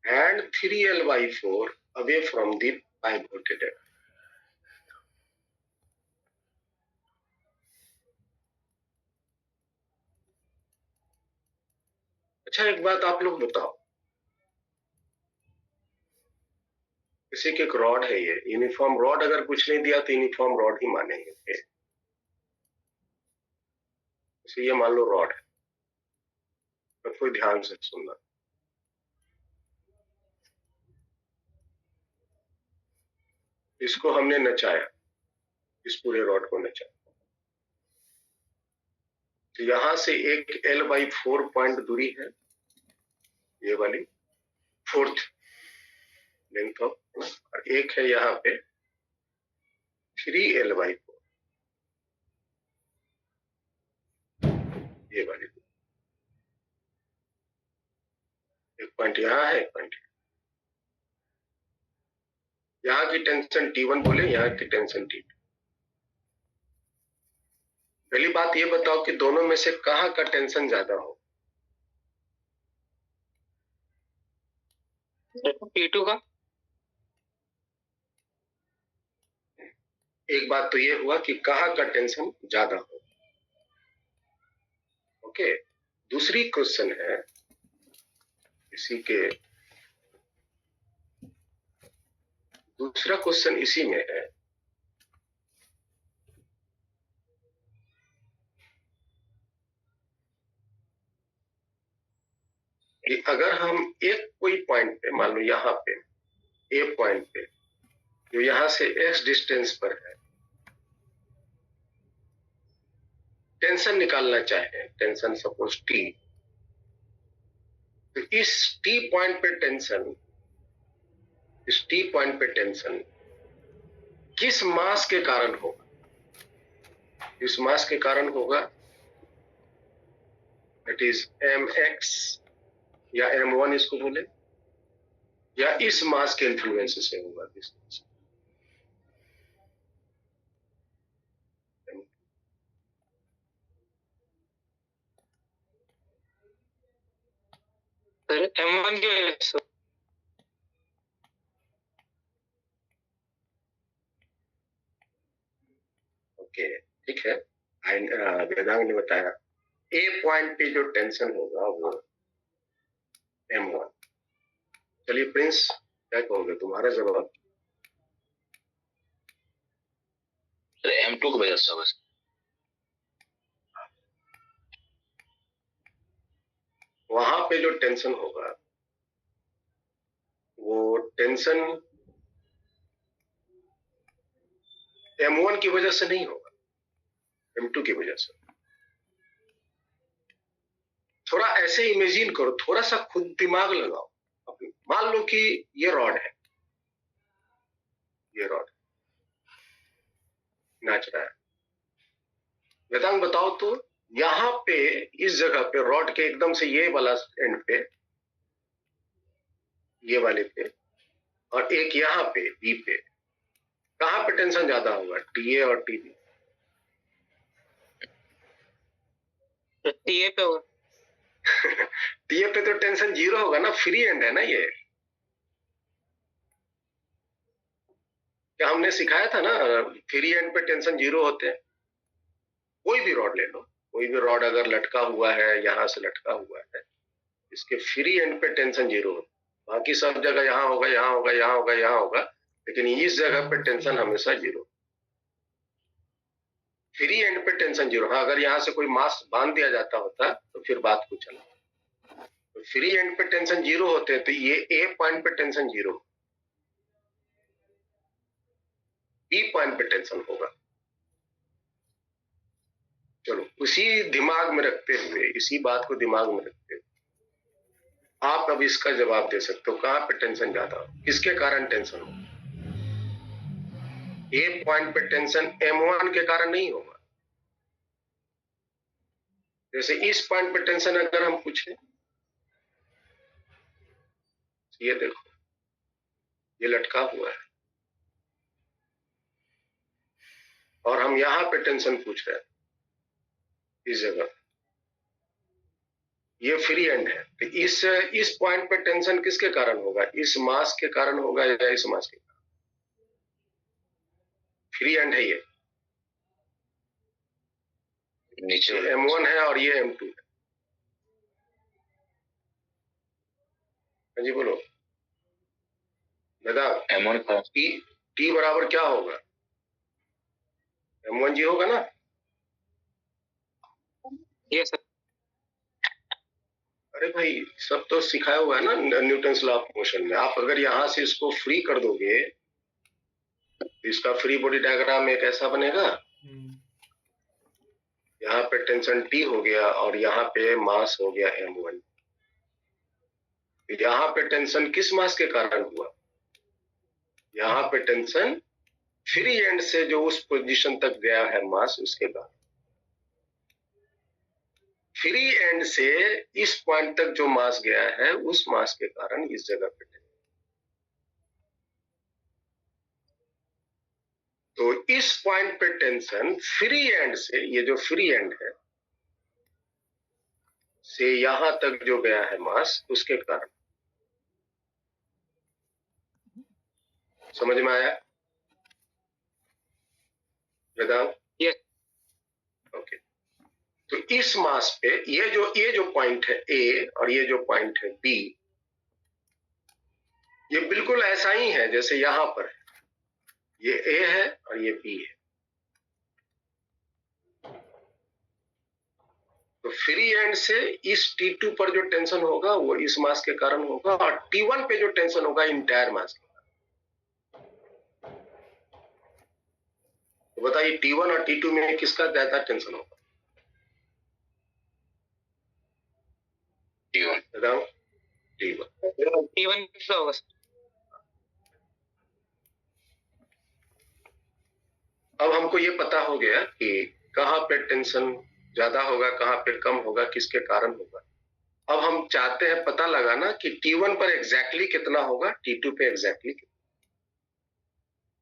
and 3L by 4 away from the pivoted end. अच्छा, एक बात आप लोग बताओ, किसी के एक रॉड है, ये यूनिफॉर्म रॉड, अगर कुछ नहीं दिया तो यूनिफॉर्म रॉड ही मानेंगे। ये मान लो रॉड है, तो कोई ध्यान से सुनना। इसको हमने नचाया, इस पूरे रॉड को नचाया, तो यहां से एक L/4 पॉइंट दूरी है, ये वाली फोर्थ लेंथ ऑफ, और एक है यहाँ पे 3L/4, ये वाली। एक पॉइंट यहाँ है, एक पॉइंट यहाँ की टेंशन T1 बोले, यहाँ की टेंशन T2। पहली बात ये बताओ कि दोनों में से कहाँ का टेंशन ज्यादा हो? T2 का। एक बात तो ये हुआ कि कहाँ का टेंशन ज्यादा हो। ओके, दूसरी क्वेश्चन है इसी के दूसरा क्वेश्चन इसी में है कि अगर हम एक कोई पॉइंट पे, मान लो यहाँ पे ए पॉइंट पे, जो यहाँ से एक्स डिस्टेंस पर है, टेंशन निकालना चाहे, टेंशन सपोज टी, तो इस टी पॉइंट पे टेंशन, इस टी पॉइंट पे टेंशन किस मास के कारण होगा? इस मास के कारण होगा, दैट इज mx या m1 इसको बोले, या इस मास के इन्फ्लुएंस से होगा। सर M1 की वजह से। ओके, ठीक है। वेदांग ने बताया ए पॉइंट पे जो टेंशन होगा वो m1। चलिए प्रिंस, क्या कहोगे, तुम्हारा जवाब? M2 की वजह से बस। वहां पे जो टेंशन होगा वो टेंशन m1 की वजह से नहीं होगा, m2 की वजह से। थोड़ा ऐसे इमेजिन करो, थोड़ा सा खुद दिमाग लगाओ अपनी। मान लो कि ये रॉड है, ये रॉड नाच रहा है। वेदांग बताओ तो, यहाँ पे इस जगह पे रॉड के एकदम से ये वाला एंड पे, ये वाले पे, और एक यहाँ पे बी पे, कहाँ पे टेंशन ज्यादा होगा, टीए और टीबी? टीए पे होगा। टीए पे तो टेंशन 0 होगा ना, फ्री एंड है ना ये। क्या हमने सिखाया था ना, फ्री एंड पे टेंशन 0 होते हैं। कोई भी रॉड ले लो, कोई भी रॉड अगर लटका हुआ है, यहां से लटका हुआ है, इसके फ्री एंड पे टेंशन 0 होता है। बाकी सब जगह यहाँ होगा, यहाँ होगा, यहाँ होगा, यहाँ होगा, लेकिन इस जगह पे टेंशन हमेशा 0। फ्री एंड पे टेंशन 0। हाँ, अगर यहाँ से कोई मास बांध दिया जाता होता तो फिर बात कुछ अलग। तो फ्री एंड पे टेंशन 0 होते हैं, तो ये ए पॉइंट पे टेंशन 0, बी पॉइंट पे टेंशन होगा। चलो, उसी दिमाग में रखते हुए, इसी बात को दिमाग में रखते हुए आप अब इसका जवाब दे सकते हो, कहां पे टेंशन ज्यादा हो, किसके कारण टेंशन हो? ए पॉइंट पे टेंशन m1 के कारण नहीं होगा। जैसे इस पॉइंट पे टेंशन अगर हम पूछें, ये देखो, ये लटका हुआ है और हम यहां पे टेंशन पूछ रहे हैं, इस जगह ये फ्री एंड है, तो इस पॉइंट पे टेंशन किसके कारण होगा? इस मास के कारण होगा या इस मास के कारण? फ्री एंड है ये, नीचे m1 है और ये m2 है। हाँ जी बोलो दादा। M1 का टी बराबर क्या होगा? m1 जी होगा ना? ये सर। अरे भाई, सब तो सिखाया हुआ है ना न्यूटन्स लॉ ऑफ मोशन में। आप अगर यहाँ से इसको फ्री कर दोगे तो इसका फ्री बॉडी डायग्राम एक ऐसा बनेगा, यहाँ पे टेंशन टी हो गया और यहाँ पे मास हो गया m1। यहाँ पे टेंशन किस मास के कारण हुआ? यहाँ पे टेंशन फ्री एंड से जो उस पोजीशन तक गया है मास, उसके बाद फ्री एंड से इस पॉइंट तक जो मास गया है, उस मास के कारण इस जगह पे टेंशन। तो इस पॉइंट पे टेंशन फ्री एंड से, ये जो फ्री एंड है से यहां तक जो गया है मास, उसके कारण। समझ में आया वेदांत? Yes. ओके, तो इस मास पे ये जो पॉइंट है ए और ये जो पॉइंट है बी, ये बिल्कुल ऐसा ही है जैसे यहां पर है। ये ए है और ये बी है। तो फ्री एंड से इस T2 पर जो टेंशन होगा वो इस मास के कारण होगा, और T1 पे जो टेंशन होगा इंटायर मास के कारण। तो बताइए T1 और T2 में किसका ज्यादा टेंशन होगा? T1 बताओ। T1। T1 किसका होगा? अब हमको ये पता हो गया कि कहाँ पे टेंशन ज्यादा होगा, कहाँ पे कम होगा, किसके कारण होगा। अब हम चाहते हैं पता लगाना कि T1 पर एग्जैक्टली कितना होगा, T2 पे एग्जैक्टली कितना।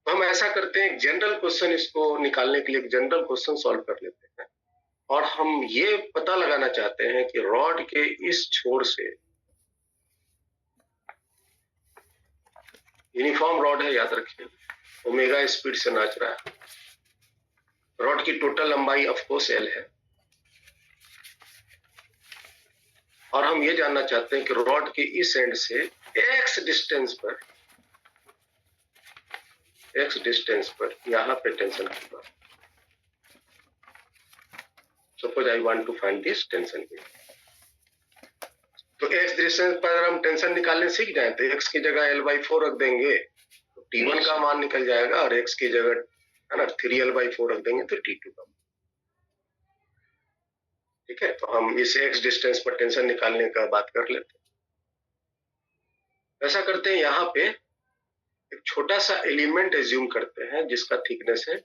तो हम ऐसा करते हैं, जनरल क्वेश्चन इसको निकालने के लिए एक जनरल क्वेश्चन सॉल्व कर लेते हैं, और हम ये पता लगाना चाहते हैं कि रॉड के इस छोर से, यूनिफॉर्म रॉड है याद रखिए, ओमेगा स्पीड से नाच रहा है, रॉड की टोटल लंबाई ऑफ कोर्स L है, और हम ये जानना चाहते हैं कि रॉड के इस एंड से x डिस्टेंस पर यहाँ पे टेंशन होगा। Suppose I want to find this tension here. तो x डिस्टेंस पर अगर हम टेंशन निकालने सीख जाए तो x की जगह L/4 रख देंगे तो T1 का मान निकल जाएगा, और x की जगह है ना 3L/4 रख देंगे तो T2 का। ठीक है, तो हम इस x डिस्टेंस पर टेंशन निकालने का बात कर लेते हैं। ऐसा करते हैं, यहाँ पे एक छोटा सा एलिमेंट एज्यूम करते हैं जिसका थिकनेस है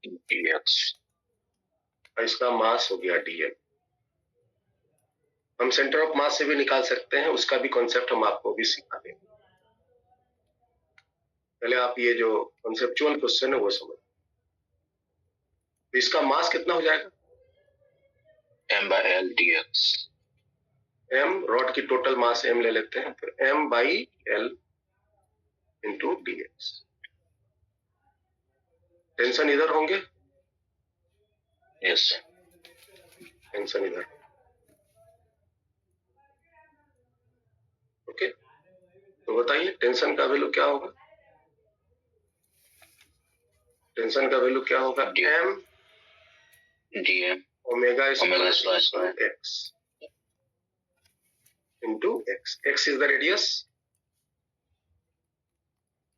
dx और इसका मास हो गया dm। हम सेंटर ऑफ मास से भी निकाल सकते हैं, उसका भी कॉन्सेप्ट हम आपको भी सिखा देंगे। पहले आप ये जो कॉन्सेप्चुअल क्वेश्चन है वो समझ। तो इसका मास कितना हो जाएगा? m/l dx। m रॉड की टोटल मास m ले लेते हैं, तो m/l इंटू dx। टेंशन इधर होंगे, यस टेंशन इधर। ओके, तो बताइए टेंशन का वैल्यू क्या होगा? टेंशन का वैल्यू क्या होगा? m dm omega square square x into x। x is the radius,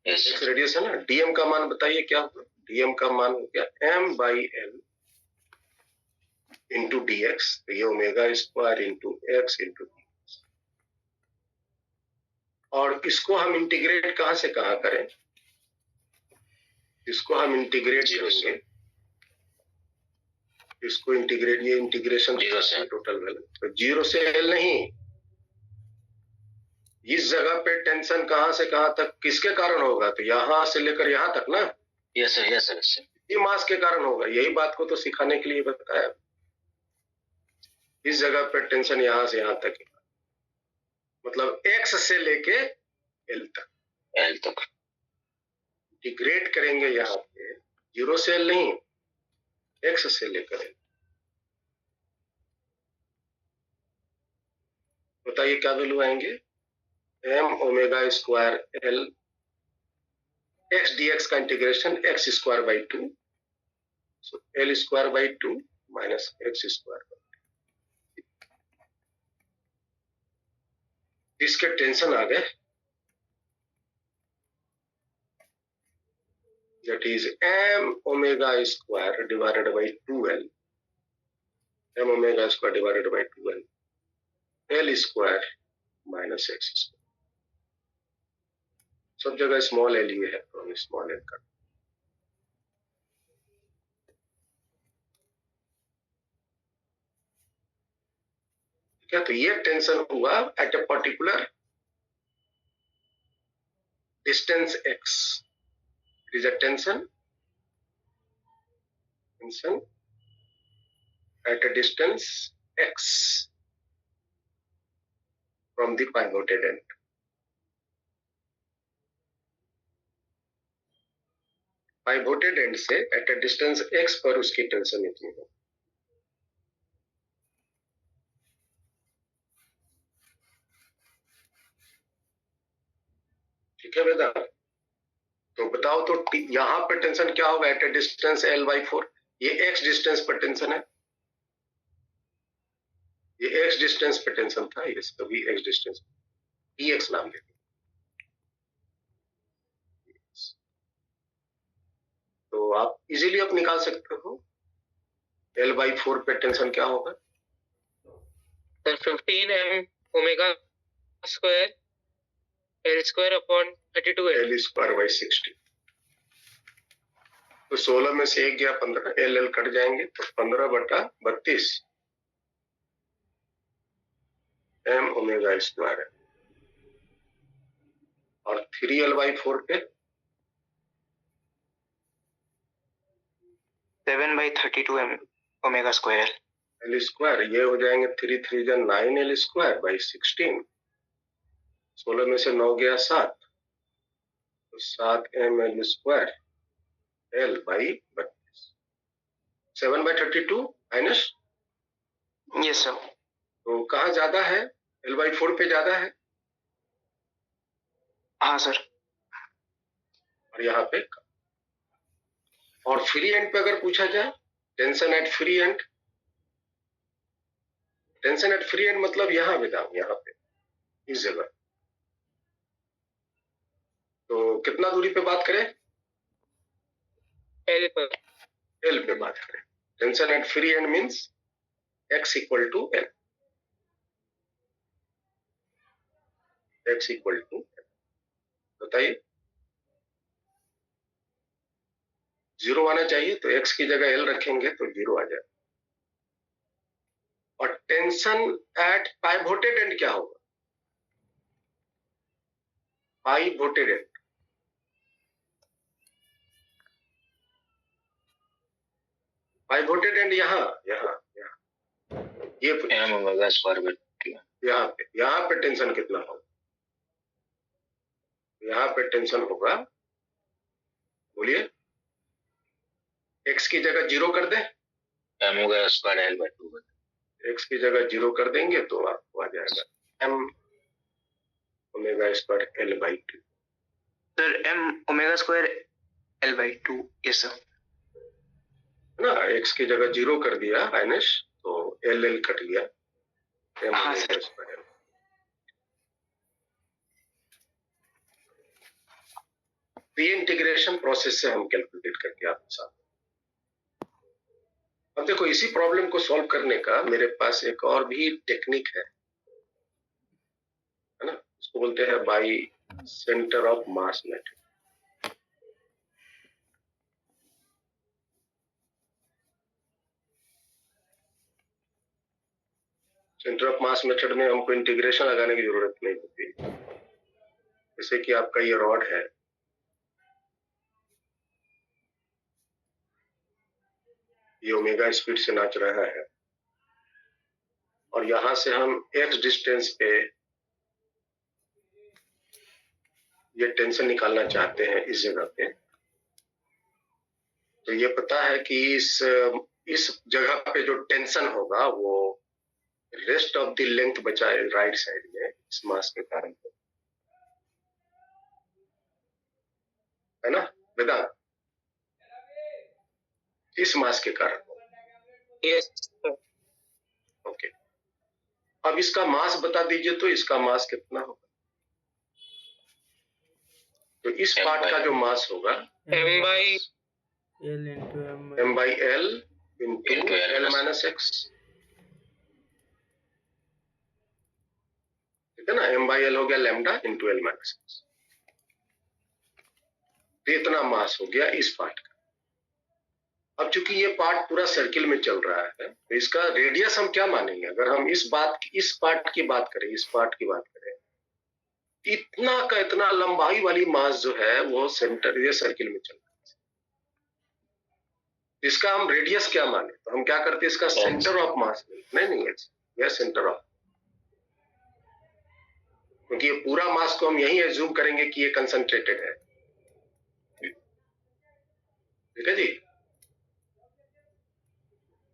yes x radius है ना। dm का मान बताइए क्या होगा? dm का मान हो गया m/l इंटू dx। तो ये omega square into x into dx। और इसको हम इंटीग्रेट कहां से कहां करें? इसको हम इंटीग्रेट करेंगे, इसको इंटीग्रेट, ये इंटीग्रेशन टोटल वैल्यू, तो 0 से l नहीं, इस जगह पे टेंशन कहां से कहां तक किसके कारण होगा? तो यहां से लेकर यहां तक ना, यस सर यस सर। ये मास के कारण होगा। यही बात को तो सिखाने के लिए बताया। इस जगह पे टेंशन यहां से यहां तक है, मतलब x से लेके l तक। l तक इंटीग्रेट करेंगे यहाँ पे, 0 से l नहीं, x से लेकर l। बताइए क्या वैल्यू आएंगे? m omega square l x dx का integration x square by 2, so l square by 2 minus x square by 2। इसके टेंशन आ गए, that is m omega square divided by 2l, m omega square divided by 2l, l square minus x square। सब जगह small L ही है तो हम small L कर। ठीक है, तो ये टेंशन हुआ at a particular distance x। It is a tension at a distance x from the pivoted end। pivoted end से at a distance x पर उसकी टेंशन इतनी है। ठीक है बेटा। बताओ तो यहाँ पे टेंशन क्या होगा एट ए डिस्टेंस L/4? ये x डिस्टेंस पर टेंशन है, ये x डिस्टेंस पे टेंशन था, ये सभी x डिस्टेंस, dx नाम लेते। तो आप इजीली आप निकाल सकते हो L/4 पे टेंशन क्या होगा? Sir 15m omega square L square upon 32L। L²/60। तो 16 में से 1 गया 15, L कट जाएंगे तो 15/32 m ओमेगा स्क्वायर है। और 3L/4 पे 7/32m omega square. L square, ये हो जाएंगे 3 3 जा 9L²/16। 16 में से 9 गया 7, तो 7mL² L/32। 7/32 minus, yes sir. तो कहाँ ज्यादा है? L/4 पे ज्यादा है हाँ सर। और यहाँ पे कम। और फ्री एंड पे अगर पूछा जाए tension at free and, tension at free and मतलब यहाँ विदाउट, यहाँ पे इस जगह, तो कितना दूरी पे बात करें? L पर। L पे बात करें। Tension at free end means x equal to L, x equal to L। बताइए, 0 आना चाहिए, तो x की जगह L रखेंगे तो 0 आ जाए। और टेंशन एट पाइवोटेड एंड क्या होगा? पाइवोटेड एंड, पाइवोटेड एंड यहाँ यहाँ यहाँ ये m ओमेगा स्क्वायर यहाँ पे टेंशन कितना होगा? यहाँ पे टेंशन होगा, बोलिए, x की जगह 0 कर दें, m omega square L/2। x की जगह 0 कर देंगे तो आपको आ जाएगा m omega square L/2। Sir m omega square L/2, yes sir. ना, x की जगह 0 कर दिया माइनस, तो L कट गया, m हाँ, ओमेगा सर। स्क्वायर। ये इंटीग्रेशन प्रोसेस से हम कैलकुलेट करके आपके साथ। अब देखो, इसी प्रॉब्लम को सॉल्व करने का मेरे पास एक और भी टेक्निक है ना, इसको बोलते हैं by centre of mass method. Centre of mass method में हमको इंटीग्रेशन लगाने की जरूरत नहीं होती। जैसे कि आपका ये रॉड है, ये ओमेगा स्पीड से नाच रहा है, और यहां से हम x डिस्टेंस पे ये टेंशन निकालना चाहते हैं इस जगह पे। तो ये पता है कि इस जगह पे जो टेंशन होगा वो रेस्ट ऑफ द लेंथ बचाए राइट साइड में इस मास के कारण, है ना वेदांत? इस मास के कारण। Yes sir. ओके, अब इसका मास बता दीजिए, तो इसका मास कितना होगा? तो इस पार्ट का जो मास होगा L into m/l into l minus x, ठीक है ना? m/l हो गया lambda into l minus x। तो इतना मास हो गया इस पार्ट का। अब चूंकि ये पार्ट पूरा सर्किल में चल रहा है, तो इसका रेडियस हम क्या मानेंगे? अगर हम इस पार्ट की बात करें, इस पार्ट की बात करें, इतना का इतना लंबाई वाली मास जो है वो सेंटर, ये सर्किल में चल रहा है, इसका हम रेडियस क्या माने? तो हम क्या करते हैं, इसका सेंटर ऑफ मास नहीं यह सेंटर ऑफ, क्योंकि ये पूरा मास को हम यही एज्यूम करेंगे कि ये कंसंट्रेटेड है, ठीक है जी।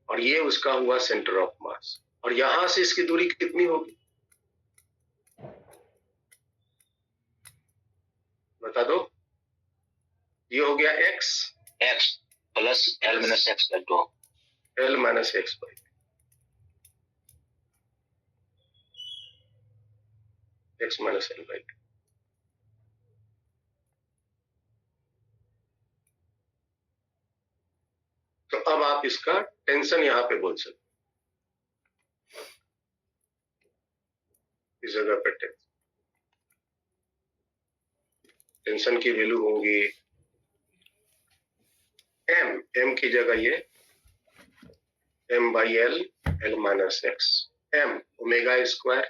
और ये उसका हुआ सेंटर ऑफ मास, और यहां से इसकी दूरी कितनी होगी बता दो? ये हो गया x x plus l minus x by 2 l minus x by x minus l by 2। तो अब आप इसका टेंशन यहां पे बोल सकते, इस जगह पे टेंशन की वैल्यू होगी m की जगह ये m by l minus x, m omega square,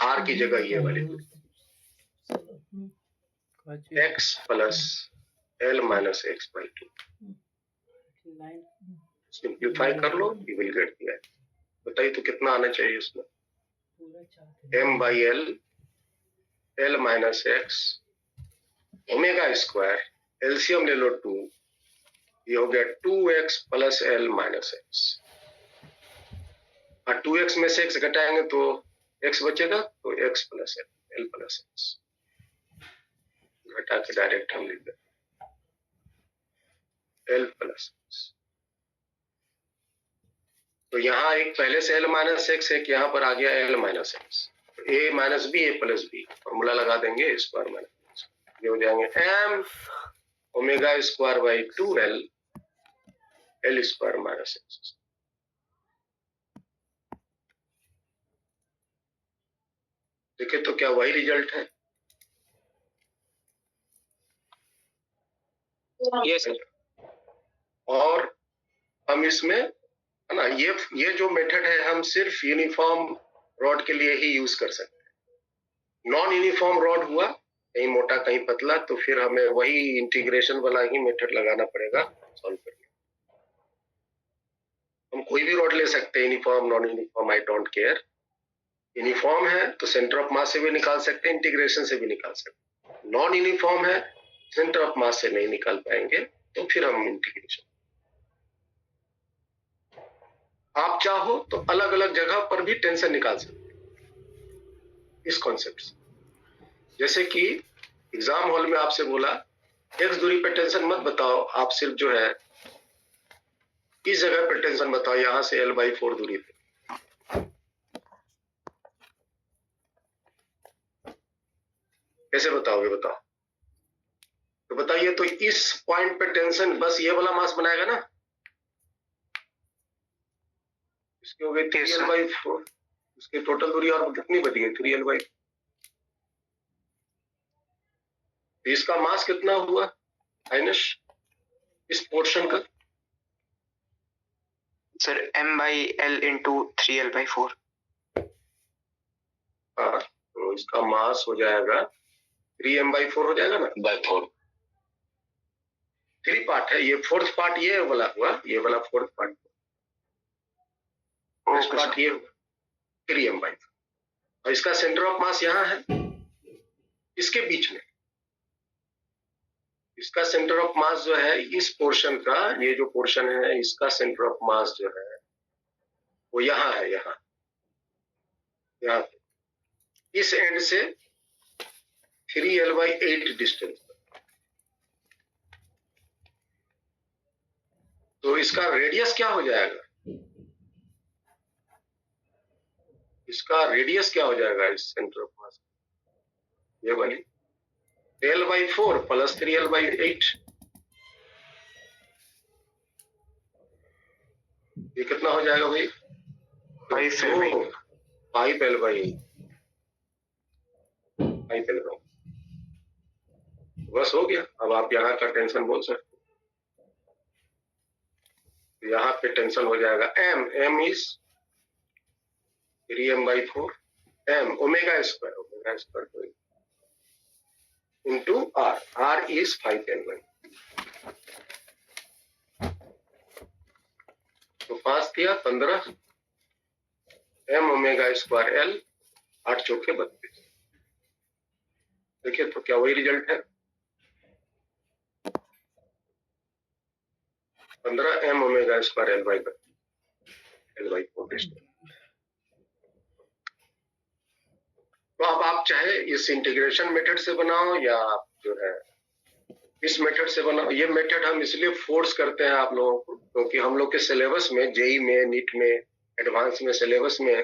r की जगह ये वाली x plus l minus x by 2। Simplify कर लो, यू विल गेट दिया। बताइए तो कितना आना चाहिए इसमें, m by l minus x omega square, LCM ले लो 2, ये हो गया 2x plus l minus x। और 2x में से x घटाएंगे तो x बचेगा, तो x plus l plus x घटा के डायरेक्ट हम लिख दें l प्लस x। तो यहाँ एक पहले से l माइनस x, एक यहाँ पर आ गया l minus x, a minus b a plus b, formula लगा देंगे स्क्वायर माइनस, ये हो जाएंगे m omega square by 2l l square minus x। देखिए तो क्या वही रिजल्ट है? Yes sir. और हम इसमें है ना, ये जो मेथड है हम सिर्फ यूनिफॉर्म रॉड के लिए ही यूज कर सकते हैं। नॉन यूनिफॉर्म रॉड हुआ, कहीं मोटा कहीं पतला, तो फिर हमें वही इंटीग्रेशन वाला ही मेथड लगाना पड़ेगा सॉल्व करने। हम कोई भी रॉड ले सकते हैं, uniform non uniform, I don't care. Uniform है तो सेंटर ऑफ मास से भी निकाल सकते हैं, इंटीग्रेशन से भी निकाल सकते हैं। नॉन यूनिफॉर्म है, सेंटर ऑफ मास से नहीं निकाल पाएंगे, तो फिर हम इंटीग्रेशन। आप चाहो तो अलग अलग जगह पर भी टेंशन निकाल सकते हैं इस कॉन्सेप्ट से। जैसे कि एग्जाम हॉल में आपसे बोला x दूरी पे टेंशन मत बताओ, आप सिर्फ जो है इस जगह पे टेंशन बताओ, यहां से l/4 दूरी पे। कैसे बताओगे बताओ? तो बताइए, तो इस पॉइंट पे टेंशन बस ये वाला मास बनाएगा ना, इसकी हो गई 3l/4, उसकी टोटल दूरी और कितनी बची है 3l/4। इसका मास कितना हुआ माइनस इस पोर्शन का? Sir m/l into 3l/4। हाँ, तो इसका मास हो जाएगा 3m/4 हो जाएगा ना, बाई 4। 3 पार्ट है, ये फोर्थ पार्ट ये वाला हुआ, ये वाला फोर्थ पार्ट, फर्स्ट पार्ट ये हुआ 3m/4। और इसका सेंटर ऑफ मास यहाँ है, इसके बीच में। इसका सेंटर ऑफ मास जो है इस पोर्शन का, ये जो पोर्शन है इसका सेंटर ऑफ मास जो है वो यहाँ है, यहाँ यहाँ पे इस एंड से 3l/8 डिस्टेंस। तो इसका रेडियस क्या हो जाएगा? इसका रेडियस क्या हो जाएगा इस सेंटर ऑफ मास? ये वाली l/4 प्लस 3l/8, ये कितना हो जाएगा भाई? 5l/8, 5l/8। बस हो गया। अब आप यहाँ का टेंशन बोल सकते हो। यहाँ पे टेंशन हो जाएगा m is 3m/4 m omega square into r is 5l/8। तो 5 दिया 15 m ओमेगा स्क्वायर l, 8 चौके 32। देखिए तो क्या वही रिजल्ट है? 15 m omega square l/4 distance. तो अब आप चाहे इस इंटीग्रेशन मेथड से बनाओ या आप जो है इस मेथड से बना। ये मेथड हम इसलिए फोर्स करते हैं आप लोगों को क्योंकि हम लोग के सिलेबस में, जेई में, नीट में, एडवांस में सिलेबस में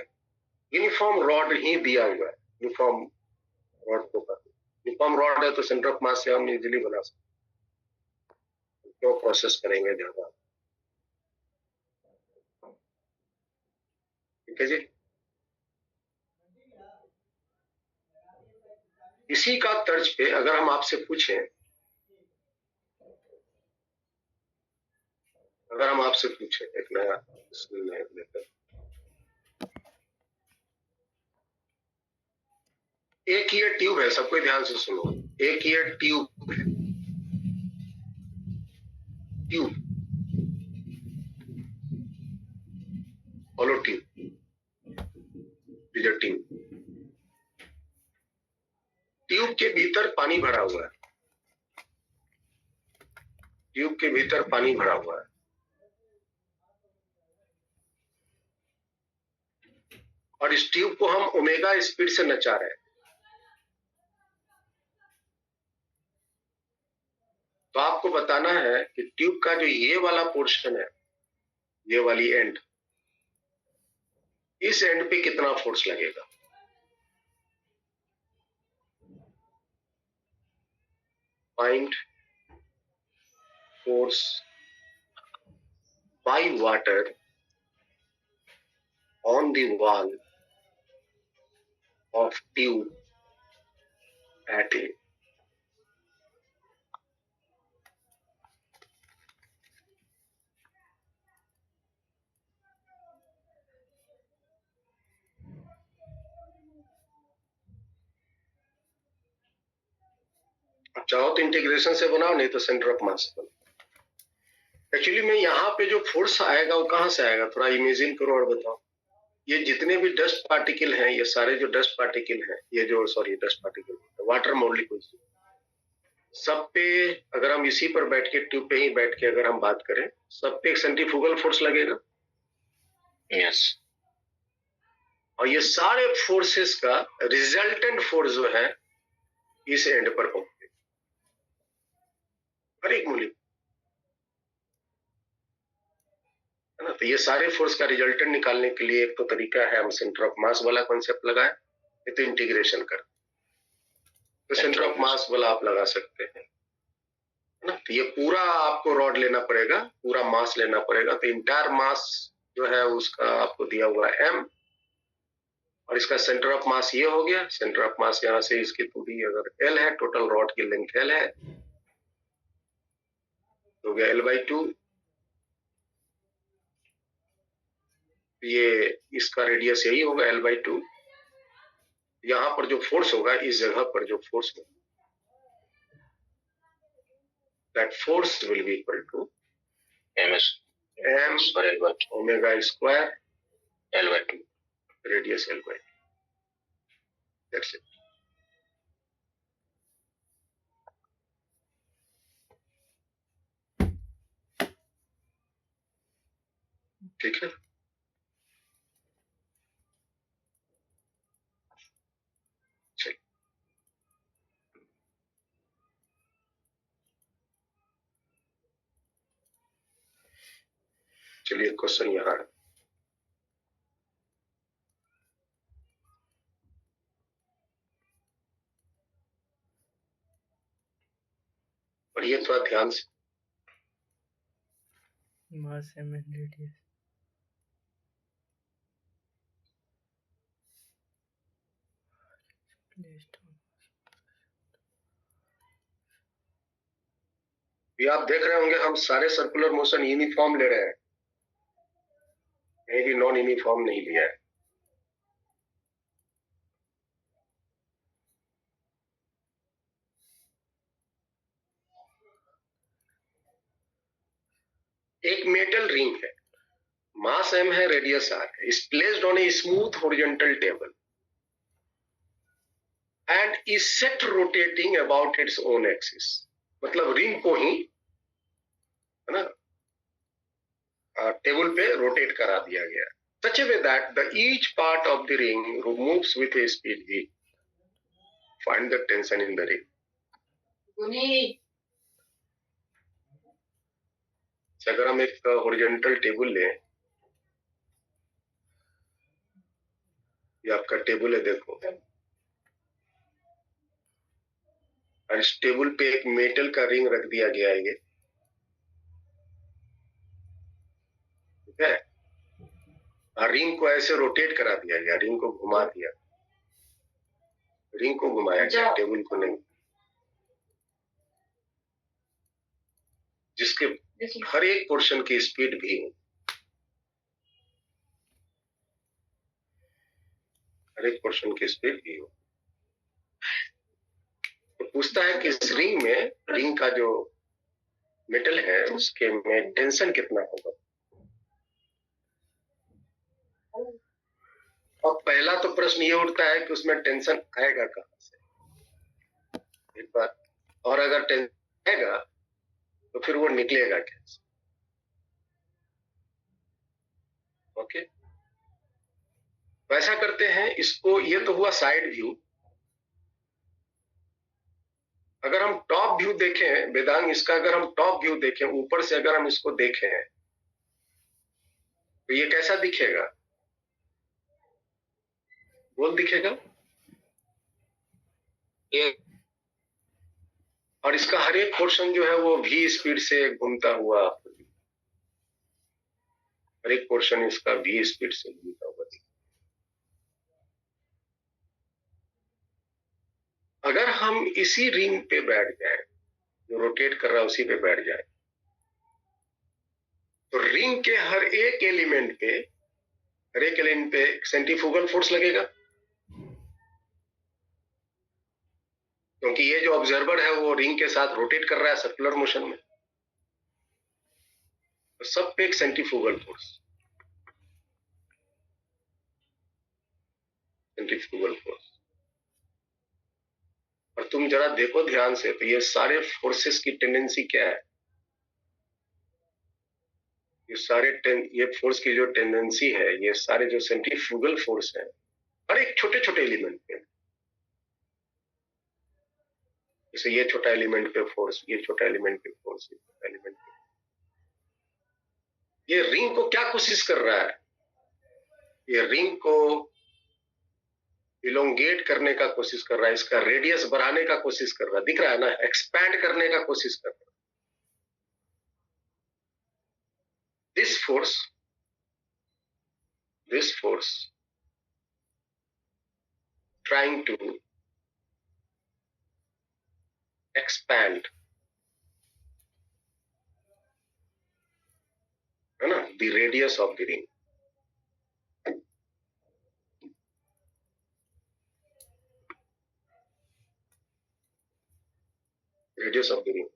यूनिफॉर्म रॉड ही दिया हुआ है। यूनिफॉर्म रॉड को यूनिफॉर्म रॉड है तो सेंटर ऑफ मास से हम इजीली बना सकते, क्यों प्रोसेस करेंगे ज्यादा। ठीक है जी। इसी का तर्ज पे अगर हम आपसे पूछें, एक नया लेकर, एक ये ट्यूब है, सबको ध्यान से सुनो। एक ये ट्यूब है, tube, hollow tube, tube, tube के भीतर पानी भरा हुआ है, ट्यूब के भीतर पानी भरा हुआ है, और इस ट्यूब को हम ओमेगा स्पीड से नचा रहे हैं। तो आपको बताना है कि ट्यूब का जो ये वाला पोर्शन है, ये वाली एंड, इस एंड पे कितना फोर्स लगेगा। Find force by water on the wall of tube at A. चाहो तो इंटीग्रेशन से बनाओ, नहीं तो सेंटर ऑफ मास से बनाओ। एक्चुअली में यहाँ पे जो फोर्स आएगा वो कहां से आएगा, थोड़ा इमेजिन करो और बताओ। ये जितने भी डस्ट पार्टिकल हैं, ये सारे जो डस्ट पार्टिकल हैं, ये जो डस्ट पार्टिकल, वाटर मॉलिक्यूल्स, सब पे अगर हम इसी पर बैठ के, ट्यूब पे ही बैठ के अगर हम बात करें, सब पे एक सेंट्रीफ्यूगल फोर्स लगेगा। यस। और ये सारे फोर्सेस का रिजल्टेंट फोर्स जो है इस एंड पर पहुंचे, हर एक मूल्य, है ना। तो ये सारे फोर्स का रिजल्टेंट निकालने के लिए एक तो तरीका है, हम सेंटर ऑफ मास वाला कॉन्सेप्ट लगाए, ये तो इंटीग्रेशन कर, तो सेंटर ऑफ मास वाला आप लगा सकते हैं, है ना। तो ये पूरा आपको रॉड लेना पड़ेगा, पूरा मास लेना पड़ेगा। तो इंटायर मास जो है उसका आपको दिया हुआ है m, और इसका सेंटर ऑफ मास ये हो गया। सेंटर ऑफ मास यहाँ से इसकी दूरी अगर l है, टोटल रॉड की लेंथ l है, तो हो गया l/2। ये इसका रेडियस यही होगा l/2। यहाँ पर जो फोर्स होगा, इस जगह पर जो फोर्स होगा, that force will be equal to m omega square L/2, radius l/2। That's it। ठीक है। चलिए क्वेश्चन यहाँ है। और ये थोड़ा ध्यान से, मास m and radius। ये आप देख रहे होंगे हम सारे सर्कुलर मोशन यूनिफॉर्म ले रहे हैं, कहीं भी नॉन यूनिफॉर्म नहीं लिया है। एक मेटल रिंग है, मास m है, रेडियस r है, is placed on a smooth horizontal table and is set rotating about its own axis। मतलब रिंग को ही, है ना, टेबल पे रोटेट करा दिया गया, such a way that the each part of the ring moves with a speed v। Find the tension in the ring। अगर हम एक हॉरिजॉन्टल टेबल लें, ये आपका टेबल है, देखो, और इस टेबल पे एक मेटल का रिंग रख दिया गया है, ये ठीक है, और रिंग को ऐसे रोटेट करा दिया गया, रिंग को घुमा दिया, रिंग को घुमाया गया, टेबल को नहीं, जिसके हर एक पोर्शन की स्पीड भी, हर एक पोर्शन की स्पीड भी हो। तो पूछता है कि इस रिंग में, रिंग का जो मेटल है उसके में टेंशन कितना होगा। और पहला तो प्रश्न ये उठता है कि उसमें टेंशन आएगा कहां से, एक बार, और अगर टेंशन आएगा तो फिर वो निकलेगा कैसे। ओके, वैसा करते हैं इसको, ये तो हुआ साइड व्यू। अगर हम टॉप व्यू देखें वेदांग, इसका अगर हम टॉप व्यू देखें, ऊपर से अगर हम इसको देखें तो ये कैसा दिखेगा, गोल दिखेगा, ये और इसका हर एक पोर्शन जो है वो v स्पीड से घूमता हुआ, हर एक पोर्शन इसका v स्पीड से घूमता हुआ दिखेगा। अगर हम इसी रिंग पे बैठ जाए, जो रोटेट कर रहा है उसी पे बैठ जाए, तो रिंग के हर एक एलिमेंट पे सेंट्रीफ्यूगल फोर्स लगेगा, क्योंकि ये जो ऑब्जर्वर है वो रिंग के साथ रोटेट कर रहा है सर्कुलर मोशन में, तो सब पे एक सेंट्रीफ्यूगल फोर्स, सेंट्रीफ्यूगल फोर्स। और तुम जरा देखो ध्यान से, तो ये सारे फोर्सेस की टेंडेंसी क्या है, ये फोर्स की जो टेंडेंसी है, ये सारे जो सेंट्रीफ्यूगल फोर्स है, हर एक छोटे छोटे एलिमेंट पे, जैसे ये छोटा एलिमेंट पे फोर्स, ये छोटा एलिमेंट पे फोर्स, ये छोटा एलिमेंट पे, ये रिंग को क्या कोशिश कर रहा है, ये रिंग को इलोंगेट करने का कोशिश कर रहा है, इसका रेडियस बढ़ाने का कोशिश कर रहा है, दिख रहा है ना, एक्सपैंड करने का कोशिश कर रहा है। This force trying to expand, है ना, the radius of the ring, radius of the ring।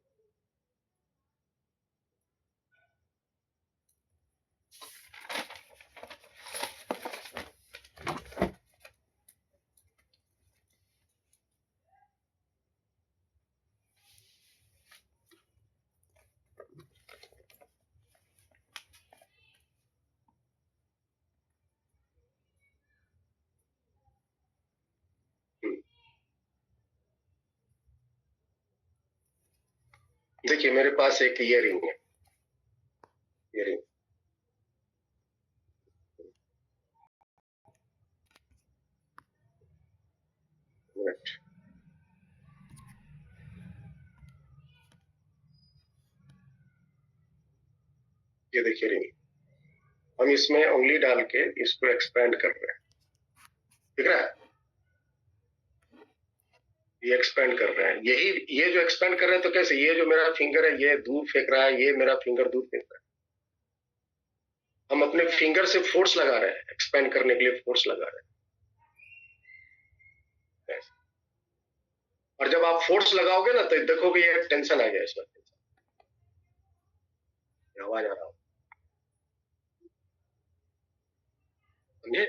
देखिए मेरे पास एक ये रिंग है, ये रिंग, ये देखिए रिंग, हम इसमें उंगली डाल के इसको एक्सपैंड कर रहे हैं, दिख रहा है, ये एक्सपैंड कर रहे हैं, यही ये जो एक्सपैंड कर रहे हैं, तो कैसे, ये जो मेरा फिंगर है ये दूर फेंक रहा है, ये मेरा फिंगर दूर फेंक रहा है, हम अपने फिंगर से फोर्स लगा रहे हैं, एक्सपैंड करने के लिए फोर्स लगा रहे हैं। और जब आप फोर्स लगाओगे ना, तो देखोगे ये टेंशन आ गया, इसमें आवाज आ रहा हो, समझे,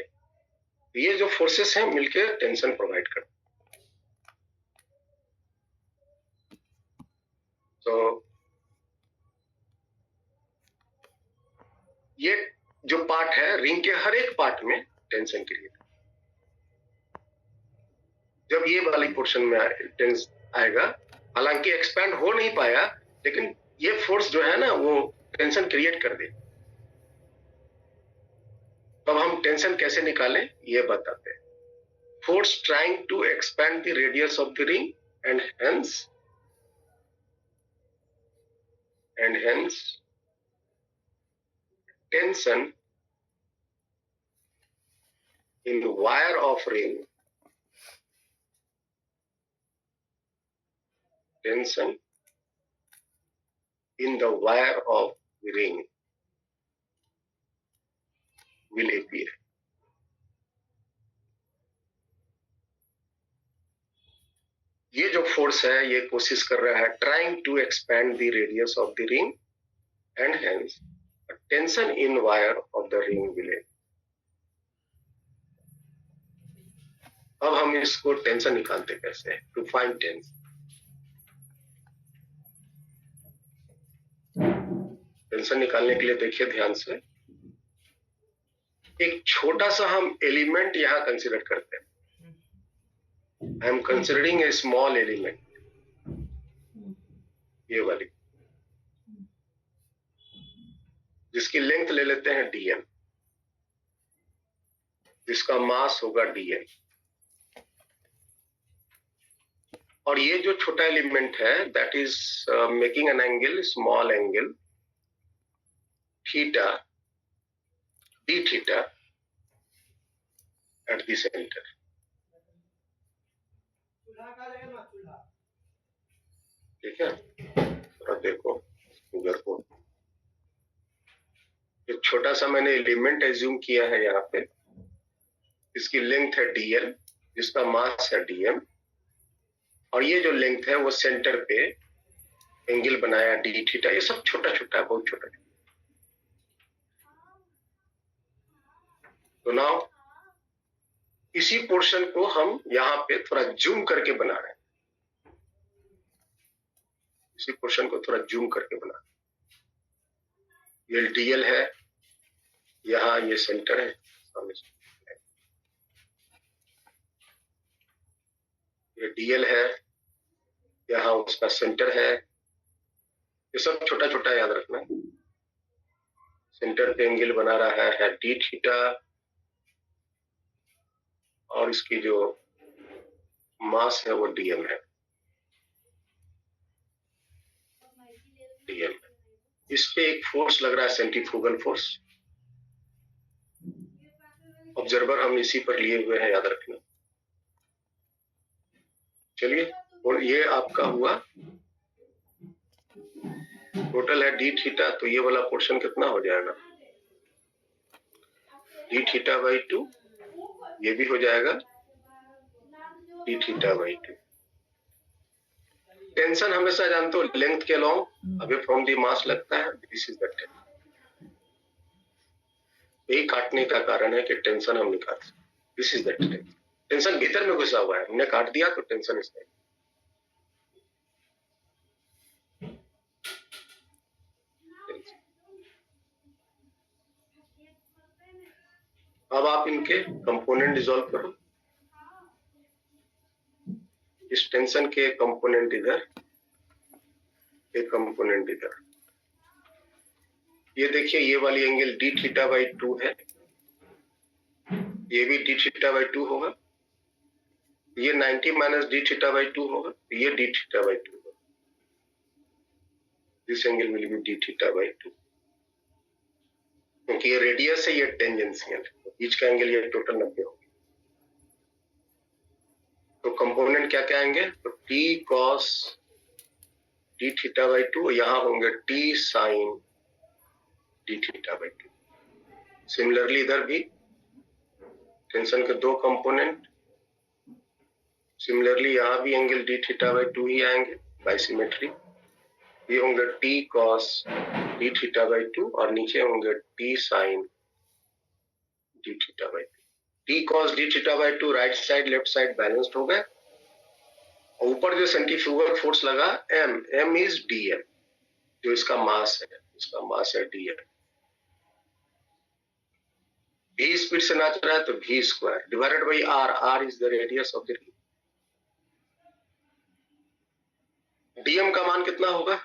ये जो फोर्सेस हैं मिलके टेंशन प्रोवाइड करते हैं। तो ये जो पार्ट है रिंग के हर एक पार्ट में टेंशन क्रिएट, जब ये वाली पोर्शन में टेंस आएगा, हालांकि एक्सपैंड हो नहीं पाया, लेकिन ये फोर्स जो है ना वो टेंशन क्रिएट कर दे। अब हम टेंशन कैसे निकालें ये बताते हैं। Force trying to expand the radius of the ring and hence tension in the wire of ring, tension in the wire of the ring will appear. ये जो फोर्स है ये कोशिश कर रहा है trying to expand the radius of the ring and hence tension in wire of the ring will. अब हम इसको टेंशन निकालते कैसे? टू फाइंड टेंशन, टेंशन निकालने के लिए देखिए ध्यान से, एक छोटा सा हम एलिमेंट यहां कंसीडर करते हैं। I am considering A small element, ये वाली, जिसकी लेंथ ले लेते हैं dm, जिसका मास होगा dm। और ये जो छोटा एलिमेंट है that is making an angle, small angle theta, d theta at the centre. ठीक है, थोड़ा देखो फिगर को। एक छोटा सा मैंने एलिमेंट एज्यूम किया है यहाँ पे, इसकी लेंथ है dl, जिसका मास है dm, और ये जो लेंथ है वो सेंटर पे एंगल बनाया d थीटा। ये सब छोटा छोटा है, बहुत छोटा। तो नाउ इसी पोर्शन को हम यहाँ पे थोड़ा जूम करके बना रहे हैं, इसी पोर्शन को थोड़ा जूम करके बना रहे हैं। ये dl है, यहाँ ये सेंटर है, ये dl है, यहाँ उसका सेंटर है। ये सब छोटा छोटा याद रखना। सेंटर पे एंगल बना रहा है d थीटा, और इसकी जो मास है वो dm है, dm। इस पे एक फोर्स लग रहा है, सेंट्रीफ्यूगल फोर्स। ऑब्जर्वर हम इसी पर लिए हुए हैं, याद रखना। चलिए, और ये आपका हुआ टोटल है d थीटा, तो ये वाला पोर्शन कितना हो जाएगा? d थीटा बाई 2, ये भी हो जाएगा d थीटा बाई 2। टेंशन हमेशा जानते हो लेंथ के long away from the mass लगता है, दिस इज द टेंशन। यही काटने का कारण है कि टेंशन हम निकाल सकते, this is the tension. Tension भीतर में घुसा हुआ है, हमने काट दिया तो टेंशन इसमें। अब आप इनके कंपोनेंट डिसॉल्व करो। इस टेंशन के कंपोनेंट इधर, एक कंपोनेंट इधर। ये देखिए, ये वाली एंगल d थीटा बाई 2 है, ये भी d थीटा बाई 2 होगा। ये 90 माइनस d थीटा बाई 2 होगा, ये d थीटा बाई 2 होगा। This angle will be d theta by 2, क्योंकि ये रेडियस है, ये टेंजेंशियल है, बीच का एंगल ये टोटल 90 होगा। तो कंपोनेंट क्या क्या आएंगे? तो t cos d theta by 2, यहाँ होंगे t sin d theta by 2। Similarly इधर भी टेंशन के दो कंपोनेंट, सिमिलरली यहाँ भी एंगल d थीटा बाई 2 ही आएंगे बाई सिमेट्री। ये होंगे t cos d theta by 2 और नीचे होंगे t sin d theta by 2। t cos d theta by 2 right side left side balanced हो गए। ऊपर जो सेंट्रीफ्यूगल फोर्स लगा m इज dm, जो इसका मास है, इसका मास है dm। v स्पीड से नाच रहा है तो v square divided by r, r is the radius of the ring. dm का मान कितना होगा?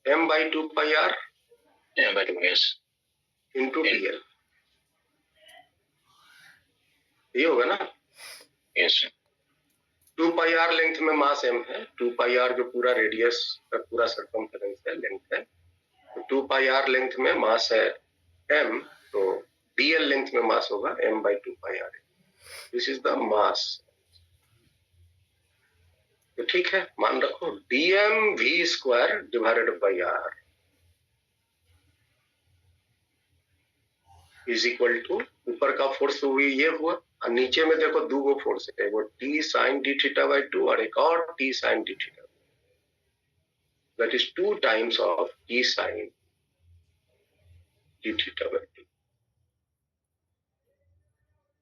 m by 2 pi r M by 2, yes. into dl, ये होगा ना? Yes. 2 pi r लेंथ में मास m है, 2 pi r जो पूरा रेडियस का पूरा सर्कमफेरेंस है, लेंथ है, तो 2 pi r लेंथ में मास है m, तो dl लेंथ में मास होगा m by 2 pi r. This is the mass. तो ठीक है, मान रखो dm v square divided by r is equal to, ऊपर का फोर्स हुई ये हुआ, और नीचे में देखो दो गो फोर्स है, वो t sin d theta by 2 और एक और t sin d theta, that is 2 times of t sin d theta by 2.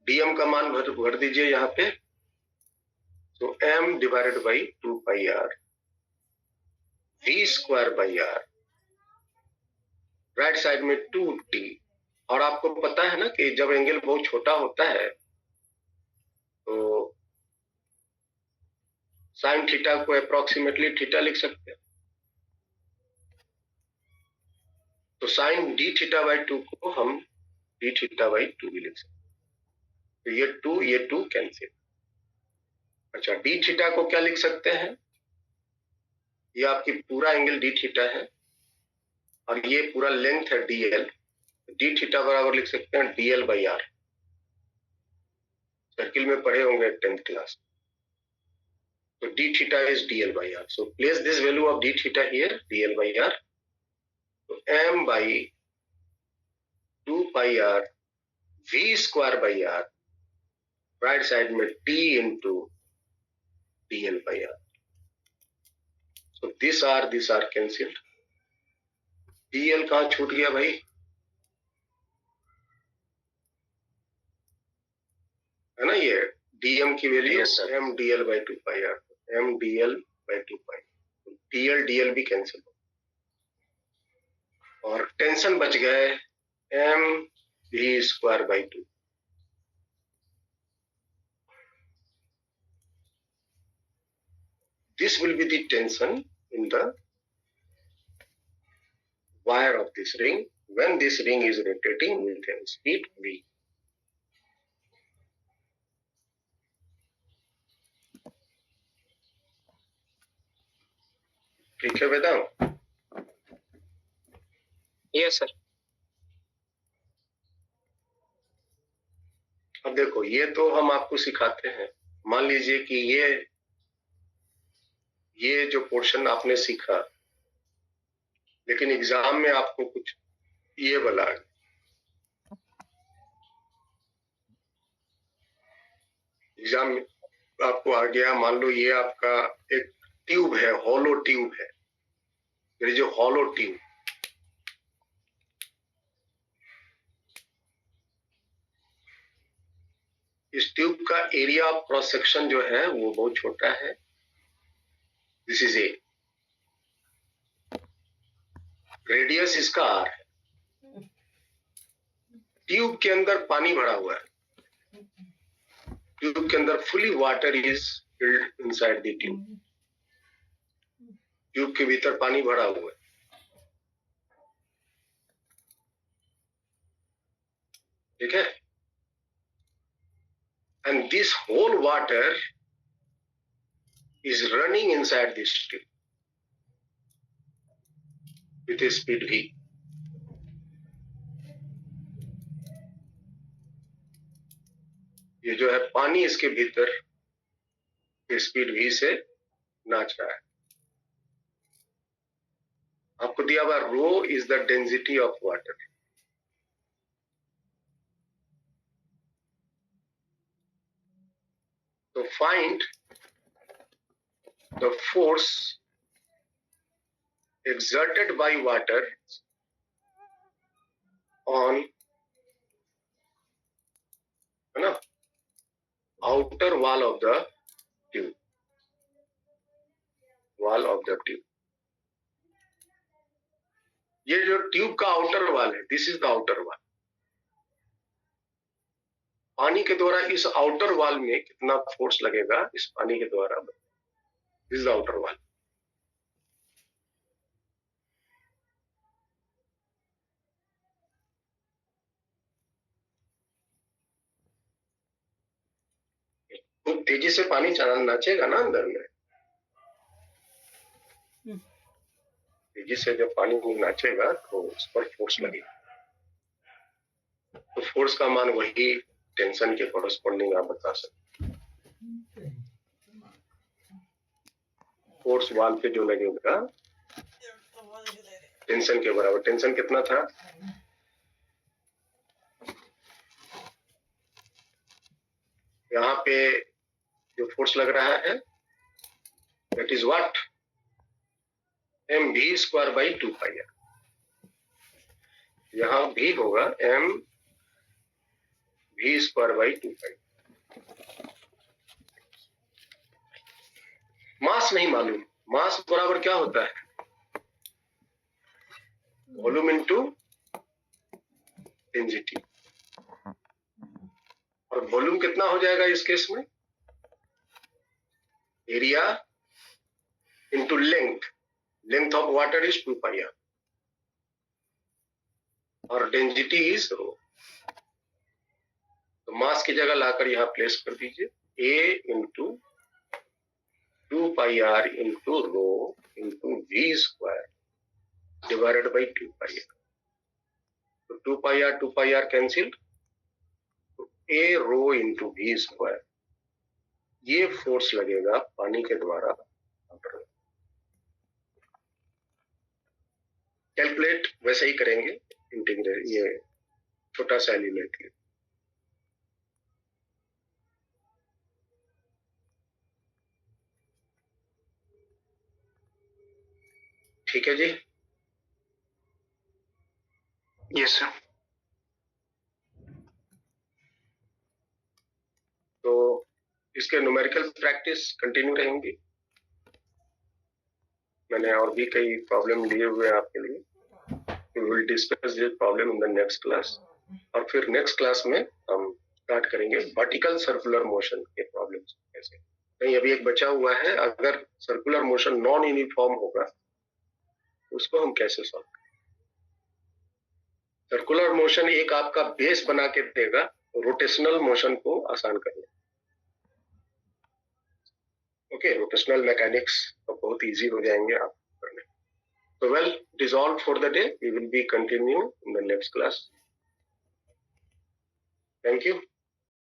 dm का मान भर दीजिए यहाँ पे, तो m divided by 2 pi r v square by r, right side में 2t. और आपको पता है ना कि जब एंगल बहुत छोटा होता है तो साइन थीटा को अप्रोक्सीमेटली थीटा लिख सकते हैं, तो साइन डी थीटा बाई 2 को हम डी थीटा बाई 2 भी लिख सकते हैं. तो ये 2 कैंसिल. अच्छा, डी थीटा को क्या लिख सकते हैं? ये आपकी पूरा एंगल डी थीटा है और ये पूरा लेंथ है dl. डी थीटा बराबर लिख सकते हैं dl बाई r. सर्किल में पढ़े होंगे 10th क्लास. तो D theta is dl by r. So place this value of D theta here, dl by r. तो m by 2 pi r v square by r, right side में t into dl by r. So these are cancelled. dl कहाँ छूट गया भाई? है ना, ये dm की value m dl by 2 pi r, m dl by 2 pi, dl भी कैंसिल हो और टेंशन बच गए m v square by 2. This will be the tension in the wire of this ring when this ring is rotating with a speed v. ठीक है वेदांत? Yes sir. अब देखो, ये तो हम आपको सिखाते हैं. मान लीजिए कि ये जो पोर्शन आपने सीखा, लेकिन एग्जाम में आपको कुछ ये वाला एग्जाम में आपको आ गया, मान लो ये आपका एक ट्यूब है, हॉलो ट्यूब है. ये जो हॉलो ट्यूब, इस ट्यूब का एरिया ऑफ क्रॉस सेक्शन जो है वो बहुत छोटा है. दिस इज ए, रेडियस इसका r है. ट्यूब के अंदर पानी भरा हुआ है. ट्यूब के अंदर fully water is filled inside the tube. Tube के भीतर पानी भरा हुआ है. ठीक है? And this whole water is running inside this tube with a speed v. ये जो है पानी इसके भीतर स्पीड v से नाच रहा है. आपको दिया हुआ rho is the density of water. तो find the force exerted by water on, है ना, outer wall of the tube. Wall of the tube. ये जो ट्यूब का आउटर वॉल है, this is the outer wall. पानी के द्वारा इस आउटर वॉल में कितना फोर्स लगेगा इस पानी के द्वारा, this is the outer wall. तेजी से पानी नाचेगा ना अंदर में, तेजी से जब पानी नाचेगा तो उस पर फोर्स लगेगा, तो फोर्स का मान वही टेंशन के कॉरस्पॉन्डिंग आप बता सकते। फोर्स वाल पे जो लगेगा टेंशन के बराबर। टेंशन कितना था? यहाँ पे जो फोर्स लग रहा है that is what, mv square by 2 pi r. यहाँ भी होगा mv square by 2 pi. Mass नहीं मालूम, मास बराबर क्या होता है? Volume into density. और वॉल्यूम कितना हो जाएगा इस केस में? Area into length. Length of water is 2 pi r और डेंसिटी इज रो। तो मास की जगह लाकर यहां प्लेस कर दीजिए, a into 2 pi r into rho into v square divided by 2 pi r. तो 2 pi r cancel, a rho into v square. ये force लगेगा पानी के द्वारा। कैलकुलेट वैसे ही करेंगे इंटीग्रल, ये छोटा सा एलिमेंट है। ठीक है जी। Yes sir. तो इसके न्यूमेरिकल प्रैक्टिस कंटिन्यू रहेंगी। मैंने और भी कई प्रॉब्लम लिए हुए हैं आपके लिए। We will discuss this problem in the next class। और फिर नेक्स्ट क्लास में हम स्टार्ट करेंगे वर्टिकल सर्कुलर मोशन के प्रॉब्लम्स कैसे। नहीं, अभी एक बचा हुआ है, अगर सर्कुलर मोशन नॉन यूनिफॉर्म होगा तो उसको हम कैसे सॉल्व करें। सर्कुलर मोशन एक आपका बेस बना के देगा रोटेशनल मोशन को आसान करने। ओके, रोटेशनल मैकेनिक्स तो बहुत इजी हो जाएंगे आप करने। So well, it is all for the day. We will be continue in the next class. Thank you.